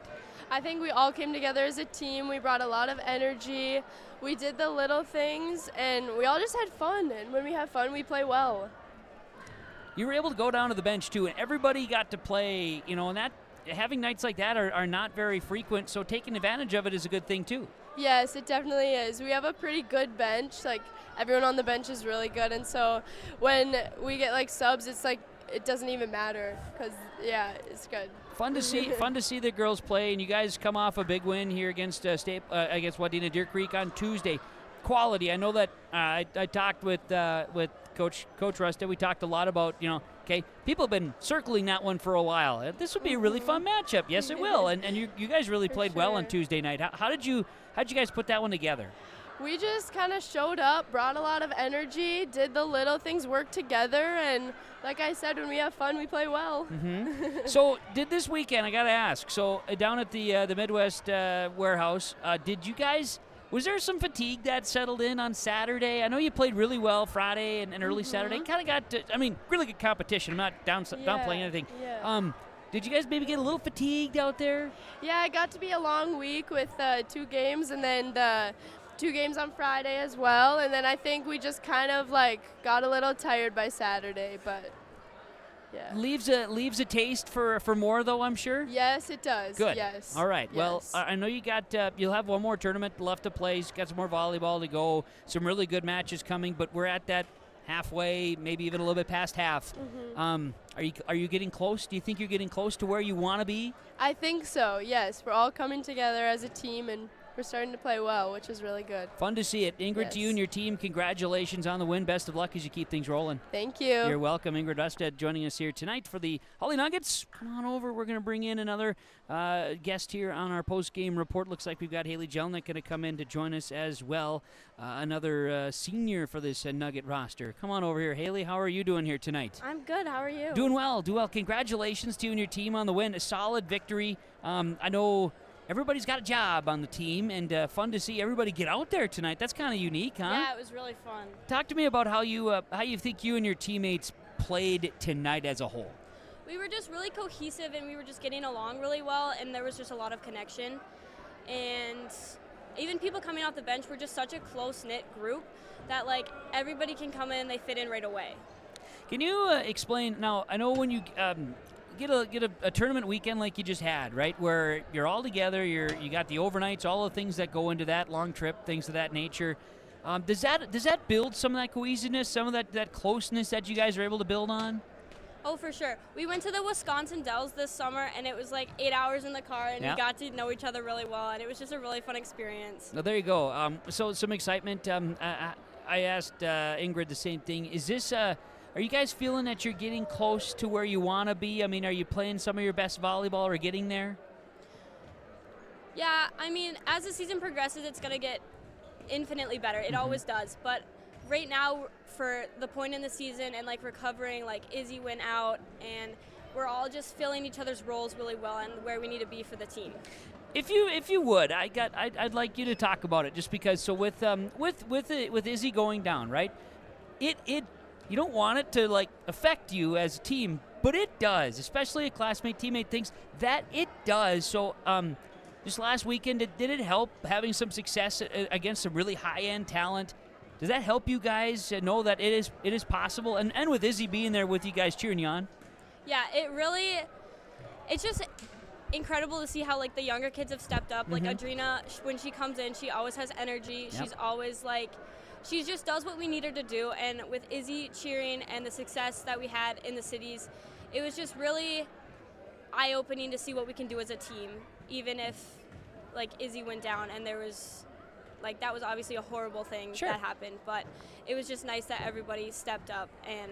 I think we all came together as a team. We brought a lot of energy. We did the little things, and we all just had fun. And when we have fun, we play well. You were able to go down to the bench too, and everybody got to play, and that having nights like that are not very frequent, so taking advantage of it is a good thing too. Yes, it definitely is. We have a pretty good bench. Like, everyone on the bench is really good, and so when we get subs, it's like it doesn't even matter because it's good. Fun to see the girls play, and you guys come off a big win here against Wadena Deer Creek on Tuesday. Quality. I know that I talked with Coach Rusted. We talked a lot about people have been circling that one for a while. This will be a really fun matchup. Yes, it will. And you guys really played well on Tuesday night. How did you guys put that one together? We just kind of showed up, brought a lot of energy, did the little things work together, and like I said, when we have fun, we play well. Mm-hmm. So did this weekend, I got to ask, down at the Midwest warehouse, was there some fatigue that settled in on Saturday? I know you played really well Friday and early Saturday. Kind of got really good competition. I'm not downplaying anything. Yeah. Did you guys maybe get a little fatigued out there? Yeah, it got to be a long week with 2 games and then the 2 games on Friday as well. And then I think we just kind of got a little tired by Saturday, but yeah. Leaves a taste for more though, I'm sure? Yes, it does. Good. Yes. All right. Yes. Well, I know you got you'll have one more tournament left to play. You've got some more volleyball to go. Some really good matches coming, but we're at that halfway, maybe even a little bit past half. Mm-hmm. Are you getting close? Do you think you're getting close to where you want to be? I think so. Yes, we're all coming together as a team, and we're starting to play well, which is really good. Fun to see it. Ingrid, to you and your team, congratulations on the win. Best of luck as you keep things rolling. Thank you. You're welcome. Ingrid Usted joining us here tonight for the Hawley Nuggets. Come on over. We're going to bring in another guest here on our post-game report. Looks like we've got Haley Jelnick going to come in to join us as well. Another senior for this Nugget roster. Come on over here. Haley, how are you doing here tonight? I'm good. How are you? Doing well. Congratulations to you and your team on the win. A solid victory. I know everybody's got a job on the team, and fun to see everybody get out there tonight. That's kind of unique, huh? Yeah, it was really fun. Talk to me about how you think you and your teammates played tonight as a whole. We were just really cohesive, and we were just getting along really well, and there was just a lot of connection. And even people coming off the bench were just such a close-knit group that, like, everybody can come in and they fit in right away. Can you explain, now, I know when you get a tournament weekend like you just had, right, where you're all together, you got the overnights, all the things that go into that, long trip, things of that nature. Does that build some of that cohesiveness, some of that closeness that you guys are able to build on? Oh, for sure. We went to the Wisconsin Dells this summer, and it was like 8 hours in the car, and we got to know each other really well, and it was just a really fun experience. Well, there you go. So some excitement. I asked Ingrid the same thing. Is this are you guys feeling that you're getting close to where you want to be? I mean, are you playing some of your best volleyball or getting there? Yeah, I mean, as the season progresses, it's going to get infinitely better. It always does. But right now, for the point in the season and, like, recovering, like, Izzy went out, and we're all just filling each other's roles really well and where we need to be for the team. If you would, I'd like you to talk about it, just because. So with Izzy going down, right? It you don't want it to, like, affect you as a team, but it does, especially a classmate, teammate thinks that it does. So just last weekend, did it help having some success against some really high-end talent? Does that help you guys know that it is possible? And with Izzy being there with you guys cheering you on? Yeah, it's just incredible to see how, like, the younger kids have stepped up. Like Adrina, when she comes in, she always has energy. She's always, like, she just does what we need her to do. And with Izzy cheering and the success that we had in the cities, it was just really eye-opening to see what we can do as a team, even if, like, Izzy went down and there was, like, that was obviously a horrible thing that happened, but it was just nice that everybody stepped up, and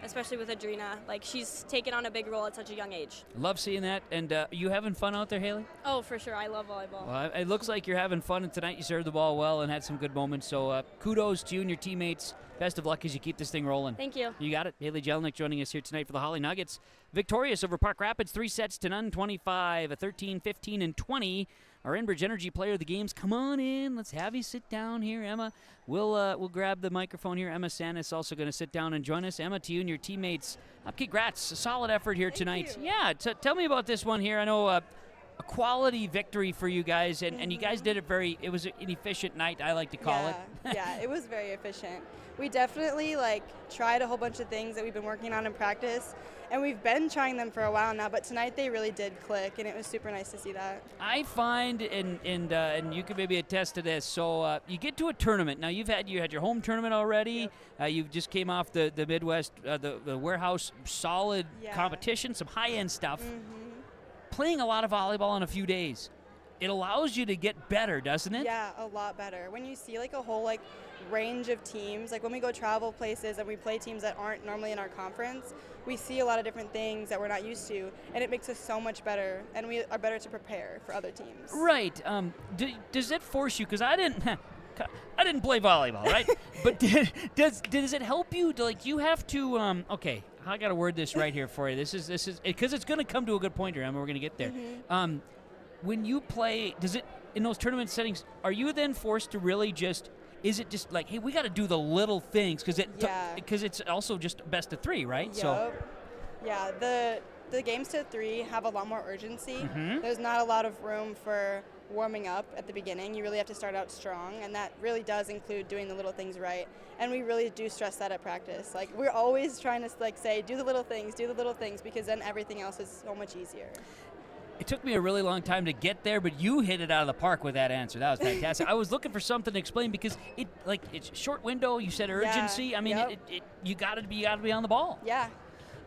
especially with Adrina, like, she's taken on a big role at such a young age. Love seeing that. And you having fun out there, Haley? Oh, for sure. I love volleyball. Well, it looks like you're having fun, and tonight you served the ball well and had some good moments. So kudos to you and your teammates. Best of luck as you keep this thing rolling. Thank you. You got it. Haley Jelnick joining us here tonight for the Hawley Nuggets. Victorious over Park Rapids, 3-0, 25, 13, 15, and 20. Our Enbridge Energy player of the games. Come on in. Let's have you sit down here, Emma. We'll grab the microphone here. Emma Sanis also going to sit down and join us. Emma, to you and your teammates, congrats. A solid effort here tonight. Yeah, tell me about this one here. I know a quality victory for you guys, and you guys did it it was an efficient night, I like to call it. Yeah, it was very efficient. We definitely, like, tried a whole bunch of things that we've been working on in practice, and we've been trying them for a while now, but tonight they really did click, and it was super nice to see that. I find, and you can maybe attest to this, so you get to a tournament. Now, you had your home tournament already. You just came off the Midwest, the warehouse, solid competition, some high-end stuff. Playing a lot of volleyball in a few days, it allows you to get better, doesn't it? Yeah, a lot better. When you see, like, a whole, like, range of teams, like when we go travel places and we play teams that aren't normally in our conference, we see a lot of different things that we're not used to, and it makes us so much better, and we are better to prepare for other teams. Right. Does it force you, because I didn't play volleyball, right? But does it help you to, like, you have to okay, I got to word this right here for you. This is because it's going to come to a good point here, Emma. We're going to get there. When you play, does it, in those tournament settings, are you then forced to really is it just like, hey, we got to do the little things, because it's also just best of three, right? Yep. So yeah, the games to three have a lot more urgency. There's not a lot of room for warming up at the beginning. You really have to start out strong, and that really does include doing the little things right. And we really do stress that at practice. Like, we're always trying to, like, say, do the little things, because then everything else is so much easier. It took me a really long time to get there, but you hit it out of the park with that answer. That was fantastic. I was looking for something to explain, because it's short window. You said urgency. I mean, you got to be on the ball. Yeah.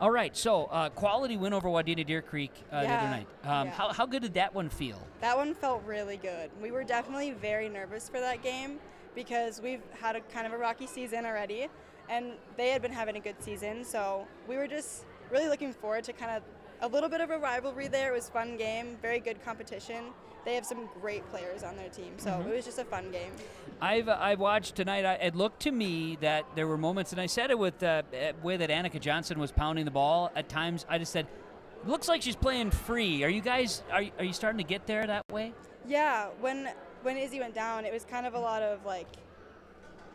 All right, so quality win over Wadena Deer Creek the other night. How good did that one feel? That one felt really good. We were definitely very nervous for that game because we've had a kind of a rocky season already, and they had been having a good season, so we were just really looking forward to kind of a little bit of a rivalry there. It was a fun game, very good competition. They have some great players on their team, so it was just a fun game. I watched tonight. It looked to me that there were moments, and I said it with the way that Annika Johnson was pounding the ball. At times, I just said, "Looks like she's playing free." Are you guys? Are you starting to get there that way? Yeah, when Izzy went down, it was kind of a lot of like,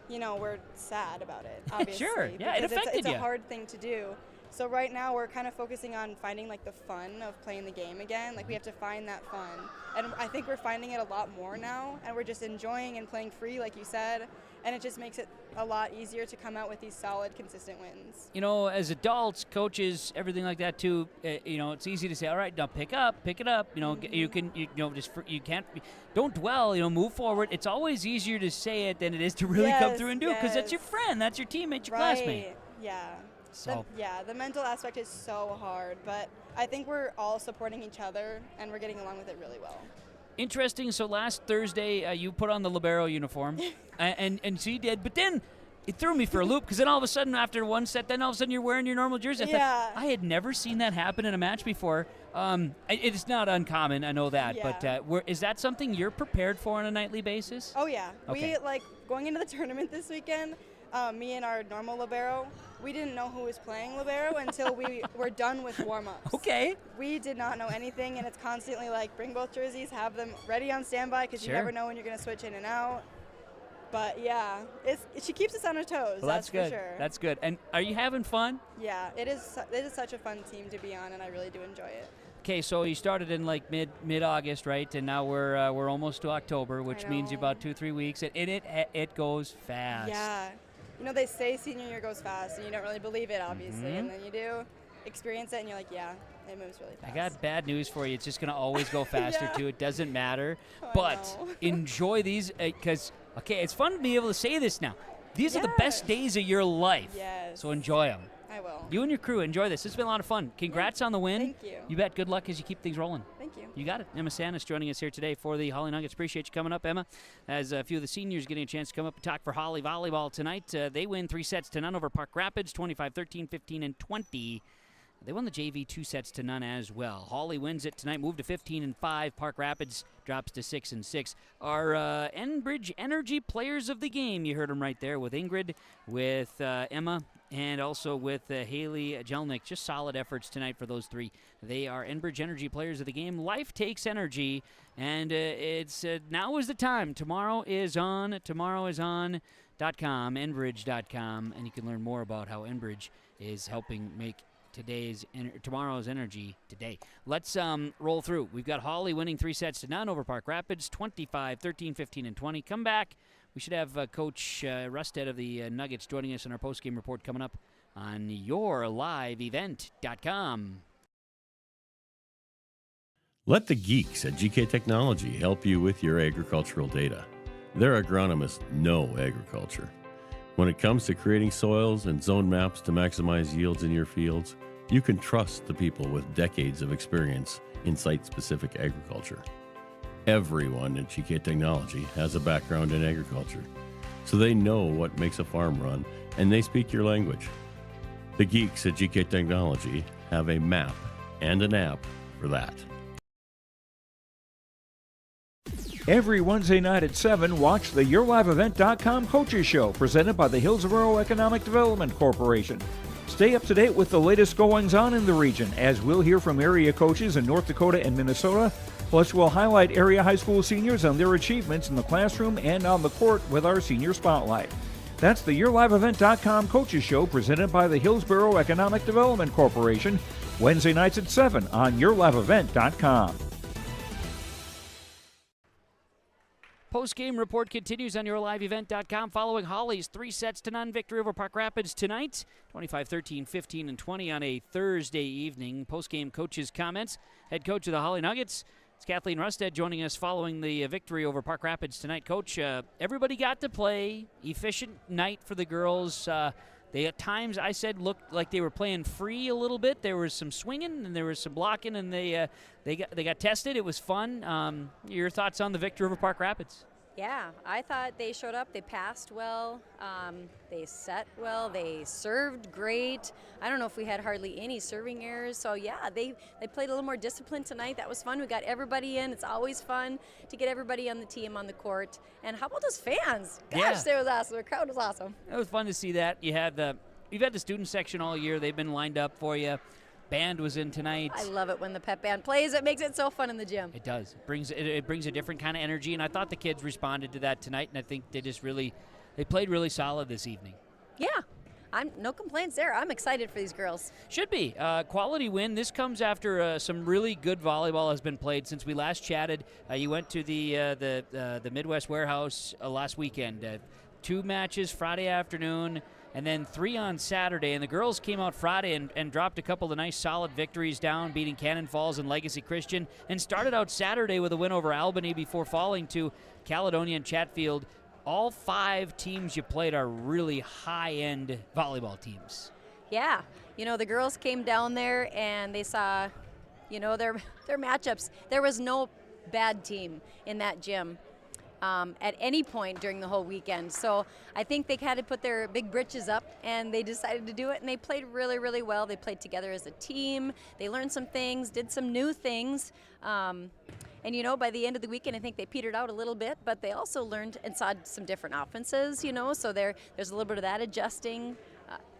we're sad about it. Obviously, Sure. Yeah, it affected it's you. a hard thing to do. So right now we're kind of focusing on finding like the fun of playing the game again. Like we have to find that fun. And I think we're finding it a lot more now, and we're just enjoying and playing free like you said, and it just makes it a lot easier to come out with these solid, consistent wins. As adults, coaches, everything like that too, it's easy to say, all right, now pick it up. You can't, don't dwell, move forward. It's always easier to say it than it is to really come through and do it because that's your friend, that's your teammate, your classmate. Yeah. So. The mental aspect is so hard, but I think we're all supporting each other and we're getting along with it really well. Interesting. So last Thursday, you put on the libero uniform, and she did, but then it threw me for a loop because then all of a sudden after one set, then all of a sudden you're wearing your normal jersey. I had never seen that happen in a match before. It's not uncommon, I know that, but is that something you're prepared for on a nightly basis? Oh yeah, okay. We going into the tournament this weekend. Me and our normal libero, we didn't know who was playing libero until we were done with warm-ups. Okay. We did not know anything, and it's constantly like, bring both jerseys, have them ready on standby because you never know when you're going to switch in and out. But yeah, she keeps us on our toes, Well, that's good. for sure. That's good. And are you having fun? Yeah, it is such a fun team to be on, and I really do enjoy it. Okay, so you started in like mid-August, right? And now we're almost to October, which means about 2-3 weeks. And it goes fast. Yeah. They say senior year goes fast, and you don't really believe it, obviously, and then you do experience it, and you're like, yeah, it moves really fast. I got bad news for you. It's just going to always go faster, too. It doesn't matter. But enjoy these because, it's fun to be able to say this now. These are the best days of your life. Yes. So enjoy them. I will. You and your crew, enjoy this. It's been a lot of fun. Congrats on the win. Thank you. You bet. Good luck as you keep things rolling. Thank you. You got it. Emma Sanis joining us here today for the Hawley Nuggets. Appreciate you coming up, Emma. As a few of the seniors getting a chance to come up and talk for Hawley Volleyball tonight. They win 3-0 over Park Rapids, 25-13, 15, and 20. They won the JV 2-0 as well. Hawley wins it tonight, moved to 15-5. Park Rapids drops to 6-6. Our Enbridge Energy Players of the Game. You heard them right there with Ingrid, with Emma, and also with Haley Jelnick. Just solid efforts tonight for those three. They are Enbridge Energy Players of the Game. Life takes energy, and it's now is the time. Tomorrow is on. Tomorrowison.com, Enbridge.com, and you can learn more about how Enbridge is helping make tomorrow's energy today. Let's roll through. We've got Hawley winning 3-0 over Park Rapids, 25-13, 15, and 20. Come back. We should have Coach Rusted of the Nuggets joining us in our postgame report coming up on yourliveevent.com. Let the geeks at GK Technology help you with your agricultural data. Their agronomists know agriculture. When it comes to creating soils and zone maps to maximize yields in your fields, you can trust the people with decades of experience in site-specific agriculture. Everyone at GK Technology has a background in agriculture, so they know what makes a farm run, and they speak your language. The geeks at GK Technology have a map and an app for that. Every Wednesday night at 7, watch the YourLiveEvent.com Coaches Show presented by the Hillsborough Economic Development Corporation. Stay up to date with the latest goings-on in the region as we'll hear from area coaches in North Dakota and Minnesota. Plus, we'll highlight area high school seniors and their achievements in the classroom and on the court with our Senior Spotlight. That's the YourLiveEvent.com Coaches Show presented by the Hillsborough Economic Development Corporation. Wednesday nights at 7 on YourLiveEvent.com. Post-game report continues on yourliveevent.com following Hawley's 3-0 victory over Park Rapids tonight. 25-13, 15, and 20 on a Thursday evening. Post-game coaches' comments. Head coach of the Hawley Nuggets, it's Kathleen Rusted joining us following the victory over Park Rapids tonight. Coach, everybody got to play. Efficient night for the girls. They at times, I said, looked like they were playing free a little bit. There was some swinging and there was some blocking, and they got tested. It was fun. Your thoughts on the victory over Park Rapids? Yeah, I thought they showed up. They passed well. They set well. They served great. I don't know if we had hardly any serving errors. So, yeah, they played a little more disciplined tonight. That was fun. We got everybody in. It's always fun to get everybody on the team on the court. And how about those fans? Gosh, That was awesome. The crowd was awesome. It was fun to see that. You've had the student section all year. They've been lined up for you. Band was in tonight. I love it when the pep band plays. It makes it so fun in the gym. It does. It brings a different kind of energy, and I thought the kids responded to that tonight, and I think they played really solid this evening. Yeah. No complaints there. I'm excited for these girls. Should be. Quality win. This comes after some really good volleyball has been played since we last chatted. You went to the Midwest Warehouse last weekend. 2 matches Friday afternoon, and then 3 on Saturday. And the girls came out Friday and dropped a couple of nice solid victories down, beating Cannon Falls and Legacy Christian, and started out Saturday with a win over Albany before falling to Caledonia and Chatfield. All 5 teams you played are really high-end volleyball teams. Yeah. The girls came down there and they saw, their matchups. There was no bad team in that gym at any point during the whole weekend. So I think they had to put their big britches up, and they decided to do it, and they played really, really well. They played together as a team. They learned some things, did some new things. And, by the end of the weekend, I think they petered out a little bit, but they also learned and saw some different offenses, so there's a little bit of that adjusting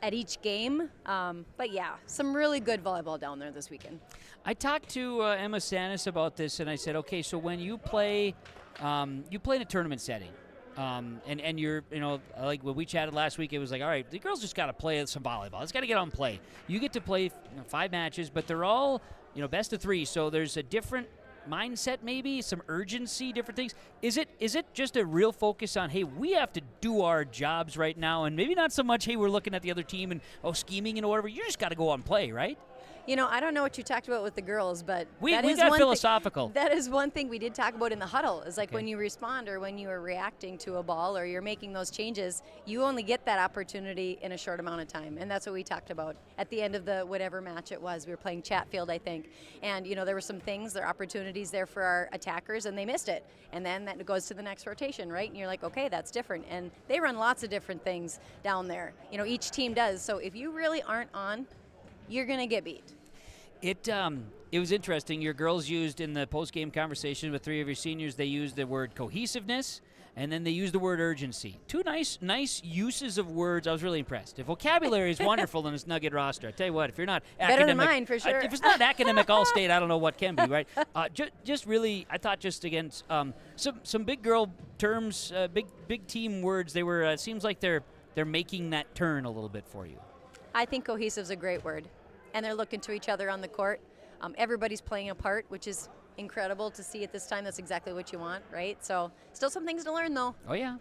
at each game. But, yeah, some really good volleyball down there this weekend. I talked to Emma Sanis about this, and I said, okay, so when you play in a tournament setting, and you're, like when we chatted last week, it was like, all right, the girls just got to play some volleyball. It's got to get out and play. You get to play 5 matches, but they're all, best of 3, so there's a different mindset, maybe some urgency, different things. Is it just a real focus on, hey, we have to do our jobs right now, and maybe not so much, hey, we're looking at the other team and scheming and whatever. You just got to go out and play, right? I don't know what you talked about with the girls, but we got philosophical. That is one thing we did talk about in the huddle. Is like when you respond or when you are reacting to a ball or you're making those changes, you only get that opportunity in a short amount of time, and that's what we talked about at the end of the whatever match it was. We were playing Chatfield, I think, and there were some things, there are opportunities there for our attackers, and they missed it, and then that goes to the next rotation, right? And you're like, okay, that's different, and they run lots of different things down there. Each team does. So if you really aren't on, you're gonna get beat. It was interesting. Your girls used in the post-game conversation with 3 of your seniors, they used the word cohesiveness, and then they used the word urgency. 2 nice uses of words. I was really impressed. The vocabulary is wonderful in this Nugget roster. I tell you what, if you're not academic, better than mine for sure. If it's not academic All-State, I don't know what can be, right? Just really, I thought just against some big girl terms, big team words. They were. Seems like they're making that turn a little bit for you. I think cohesive is a great word. And they're looking to each other on the court. Everybody's playing a part, which is incredible to see at this time. That's exactly what you want, right? So still some things to learn, though. Oh, yeah.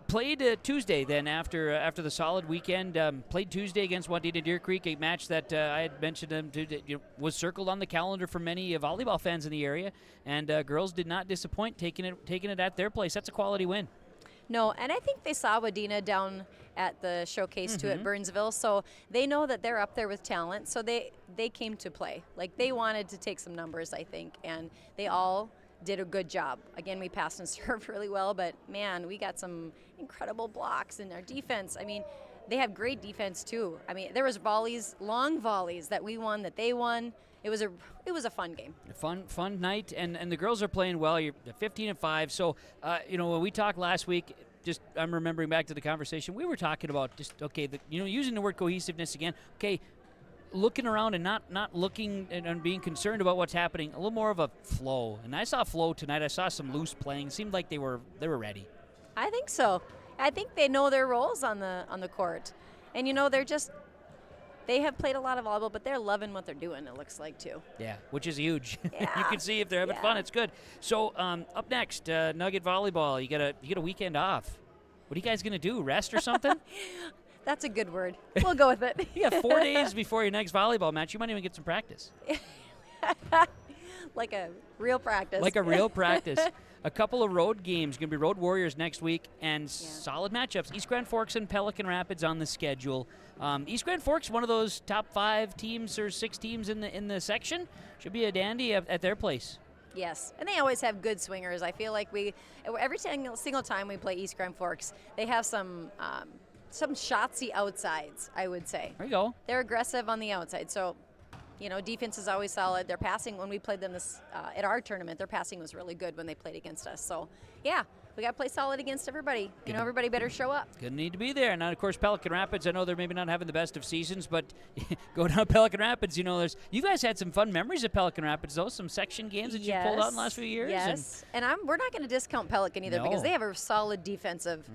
Played Tuesday then after the solid weekend. Played Tuesday against Wadena Deer Creek, a match that I had mentioned was circled on the calendar for many volleyball fans in the area. And girls did not disappoint, taking it at their place. That's a quality win. No, and I think they saw Wadena down at the showcase too at Burnsville, so they know that they're up there with talent, so they came to play. Like, they wanted to take some numbers, I think, and they all did a good job. Again, we passed and served really well, but man, we got some incredible blocks in our defense. I mean, they have great defense too. I mean, there was volleys, long volleys that we won, that they won. It was a fun game. Fun night, and the girls are playing well. You're 15-5. So, when we talked last week, I'm remembering back to the conversation we were talking about. Using the word cohesiveness again. Okay, looking around and not looking and being concerned about what's happening. A little more of a flow. And I saw flow tonight. I saw some loose playing. It seemed like they were ready. I think so. I think they know their roles on the court, and they have played a lot of volleyball, but they're loving what they're doing, it looks like, too. Yeah, which is huge. Yeah. You can see if they're having fun, it's good. So up next, Nugget Volleyball. You get a weekend off. What are you guys going to do, rest or something? That's a good word. We'll go with it. You got 4 days before your next volleyball match. You might even get some practice. Like a real practice. Like a real practice. a couple of road games. Going to be Road Warriors next week and solid matchups. East Grand Forks and Pelican Rapids on the schedule. East Grand Forks, one of those top 5 teams or 6 teams in the section. Should be a dandy at their place. Yes, and they always have good swingers. I feel like every single time we play East Grand Forks, they have some shotsy outsides, I would say. There you go. They're aggressive on the outside, so defense is always solid. Their passing, when we played them at our tournament, their passing was really good when they played against us. So, yeah, we got to play solid against everybody. Everybody better show up. Gonna need to be there. And, of course, Pelican Rapids, I know they're maybe not having the best of seasons, but go down to Pelican Rapids, you guys had some fun memories at Pelican Rapids, though, some section games that you pulled out in the last few years. Yes, and we're not going to discount Pelican either because they have a solid defensive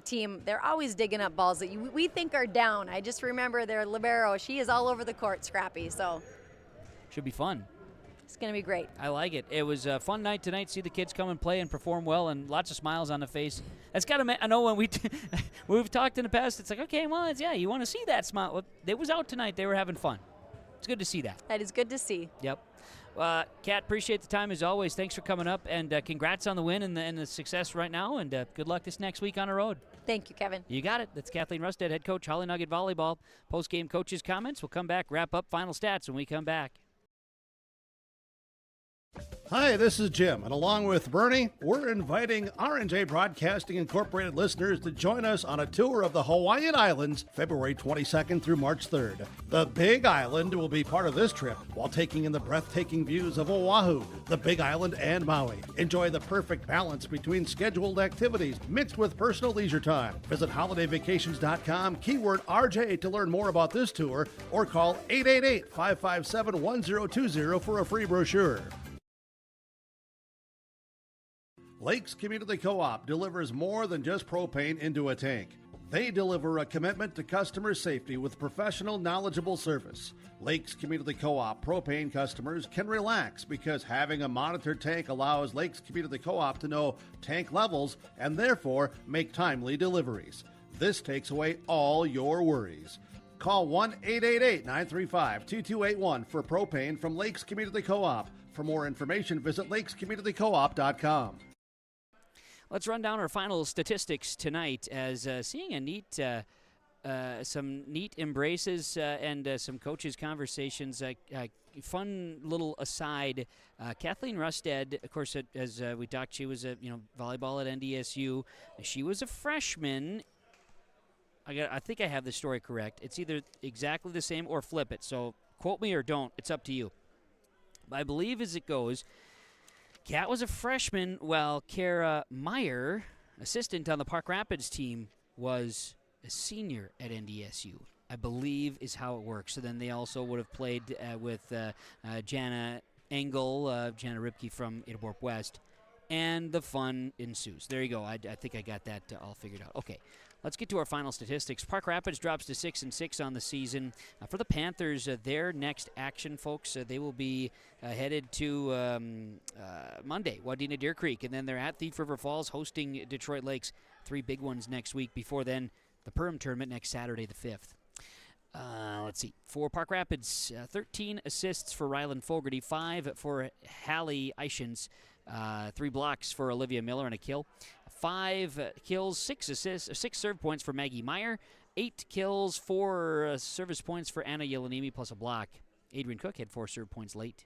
team. They're always digging up balls that we think are down. I just remember their libero. She is all over the court, Scrappy, so. Should be fun. It's going to be great. I like it. It was a fun night tonight. See the kids come and play and perform well, and lots of smiles on the face. That's got to. I know when we've talked in the past, it's like, okay, well, you want to see that smile. Well, it was out tonight. They were having fun. It's good to see that. That is good to see. Yep. Kat, appreciate the time as always. Thanks for coming up, and congrats on the win and the success right now, and good luck this next week on the road. Thank you, Kevin. You got it. That's Kathleen Rustad, head coach, Hawley Nugget Volleyball. Post-game coaches' comments. We'll come back, wrap up final stats when we come back. Hi, this is Jim, and along with Bernie, we're inviting R&J Broadcasting Incorporated listeners to join us on a tour of the Hawaiian Islands, February 22nd through March 3rd. The Big Island will be part of this trip while taking in the breathtaking views of Oahu, the Big Island, and Maui. Enjoy the perfect balance between scheduled activities mixed with personal leisure time. Visit holidayvacations.com, keyword RJ to learn more about this tour, or call 888-557-1020 for a free brochure. Lakes Community Co-op delivers more than just propane into a tank. They deliver a commitment to customer safety with professional, knowledgeable service. Lakes Community Co-op propane customers can relax because having a monitored tank allows Lakes Community Co-op to know tank levels and therefore make timely deliveries. This takes away all your worries. Call 1-888-935-2281 for propane from Lakes Community Co-op. For more information, visit lakescommunitycoop.com. Let's run down our final statistics tonight as seeing some neat embraces and some coaches' conversations. Fun little aside, Kathleen Rustad, of course, as we talked, she was volleyball at NDSU. She was a freshman. I think I have the story correct. It's either exactly the same or flip it. So quote me or don't. It's up to you. But I believe as it goes, Kat was a freshman while Kara Meyer, assistant on the Park Rapids team, was a senior at NDSU, I believe is how it works. So then they also would have played with Jana Engel, Jana Ripke from Itaborp West, and the fun ensues. There you go. I think I got that all figured out. Okay. Let's get to our final statistics. Park Rapids drops to 6-6 on the season. For the Panthers, their next action, folks, they will be headed to Monday, Wadena Deer Creek, and then they're at Thief River Falls hosting Detroit Lakes. 3 big ones next week. Before then, the Perham tournament next Saturday, the 5th. Let's see. For Park Rapids, 13 assists for Ryland Fogarty, 5 for Hallie Eichens, 3 blocks for Olivia Miller and a kill. 5 kills, 6 assists, 6 serve points for Maggie Meyer, 8 kills, 4 service points for Anna Yelanimi plus a block. Adrian Cook had 4 serve points late.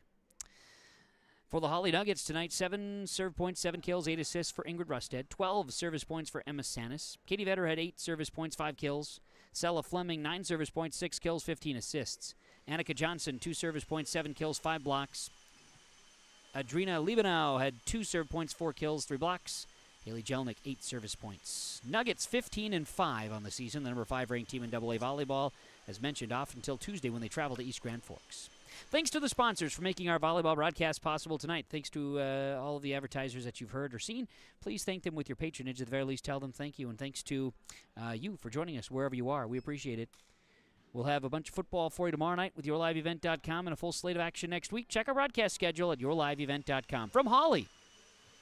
For the Hawley Nuggets tonight, 7 serve points, 7 kills, 8 assists for Ingrid Rustad, 12 service points for Emma Sanis. Katie Vetter had 8 service points, 5 kills. Sella Fleming, 9 service points, 6 kills, 15 assists. Annika Johnson, 2 service points, 7 kills, 5 blocks. Adrina Liebenau had 2 serve points, 4 kills, 3 blocks. Haley Jelnick, 8 service points. Nuggets 15-5 on the season, the number 5 ranked team in AA volleyball, as mentioned, off until Tuesday when they travel to East Grand Forks. Thanks to the sponsors for making our volleyball broadcast possible tonight. Thanks to all of the advertisers that you've heard or seen. Please thank them with your patronage. At the very least, tell them thank you. And thanks to you for joining us wherever you are. We appreciate it. We'll have a bunch of football for you tomorrow night with yourliveevent.com and a full slate of action next week. Check our broadcast schedule at yourliveevent.com. From Hawley.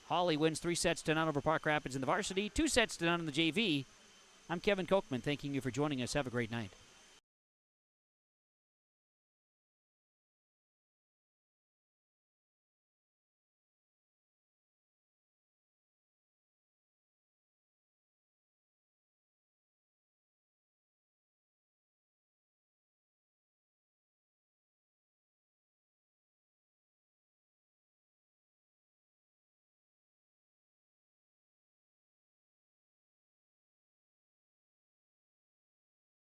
Hawley wins 3-0 over Park Rapids in the varsity, 2-0 in the JV. I'm Kevin Kochman, thanking you for joining us. Have a great night.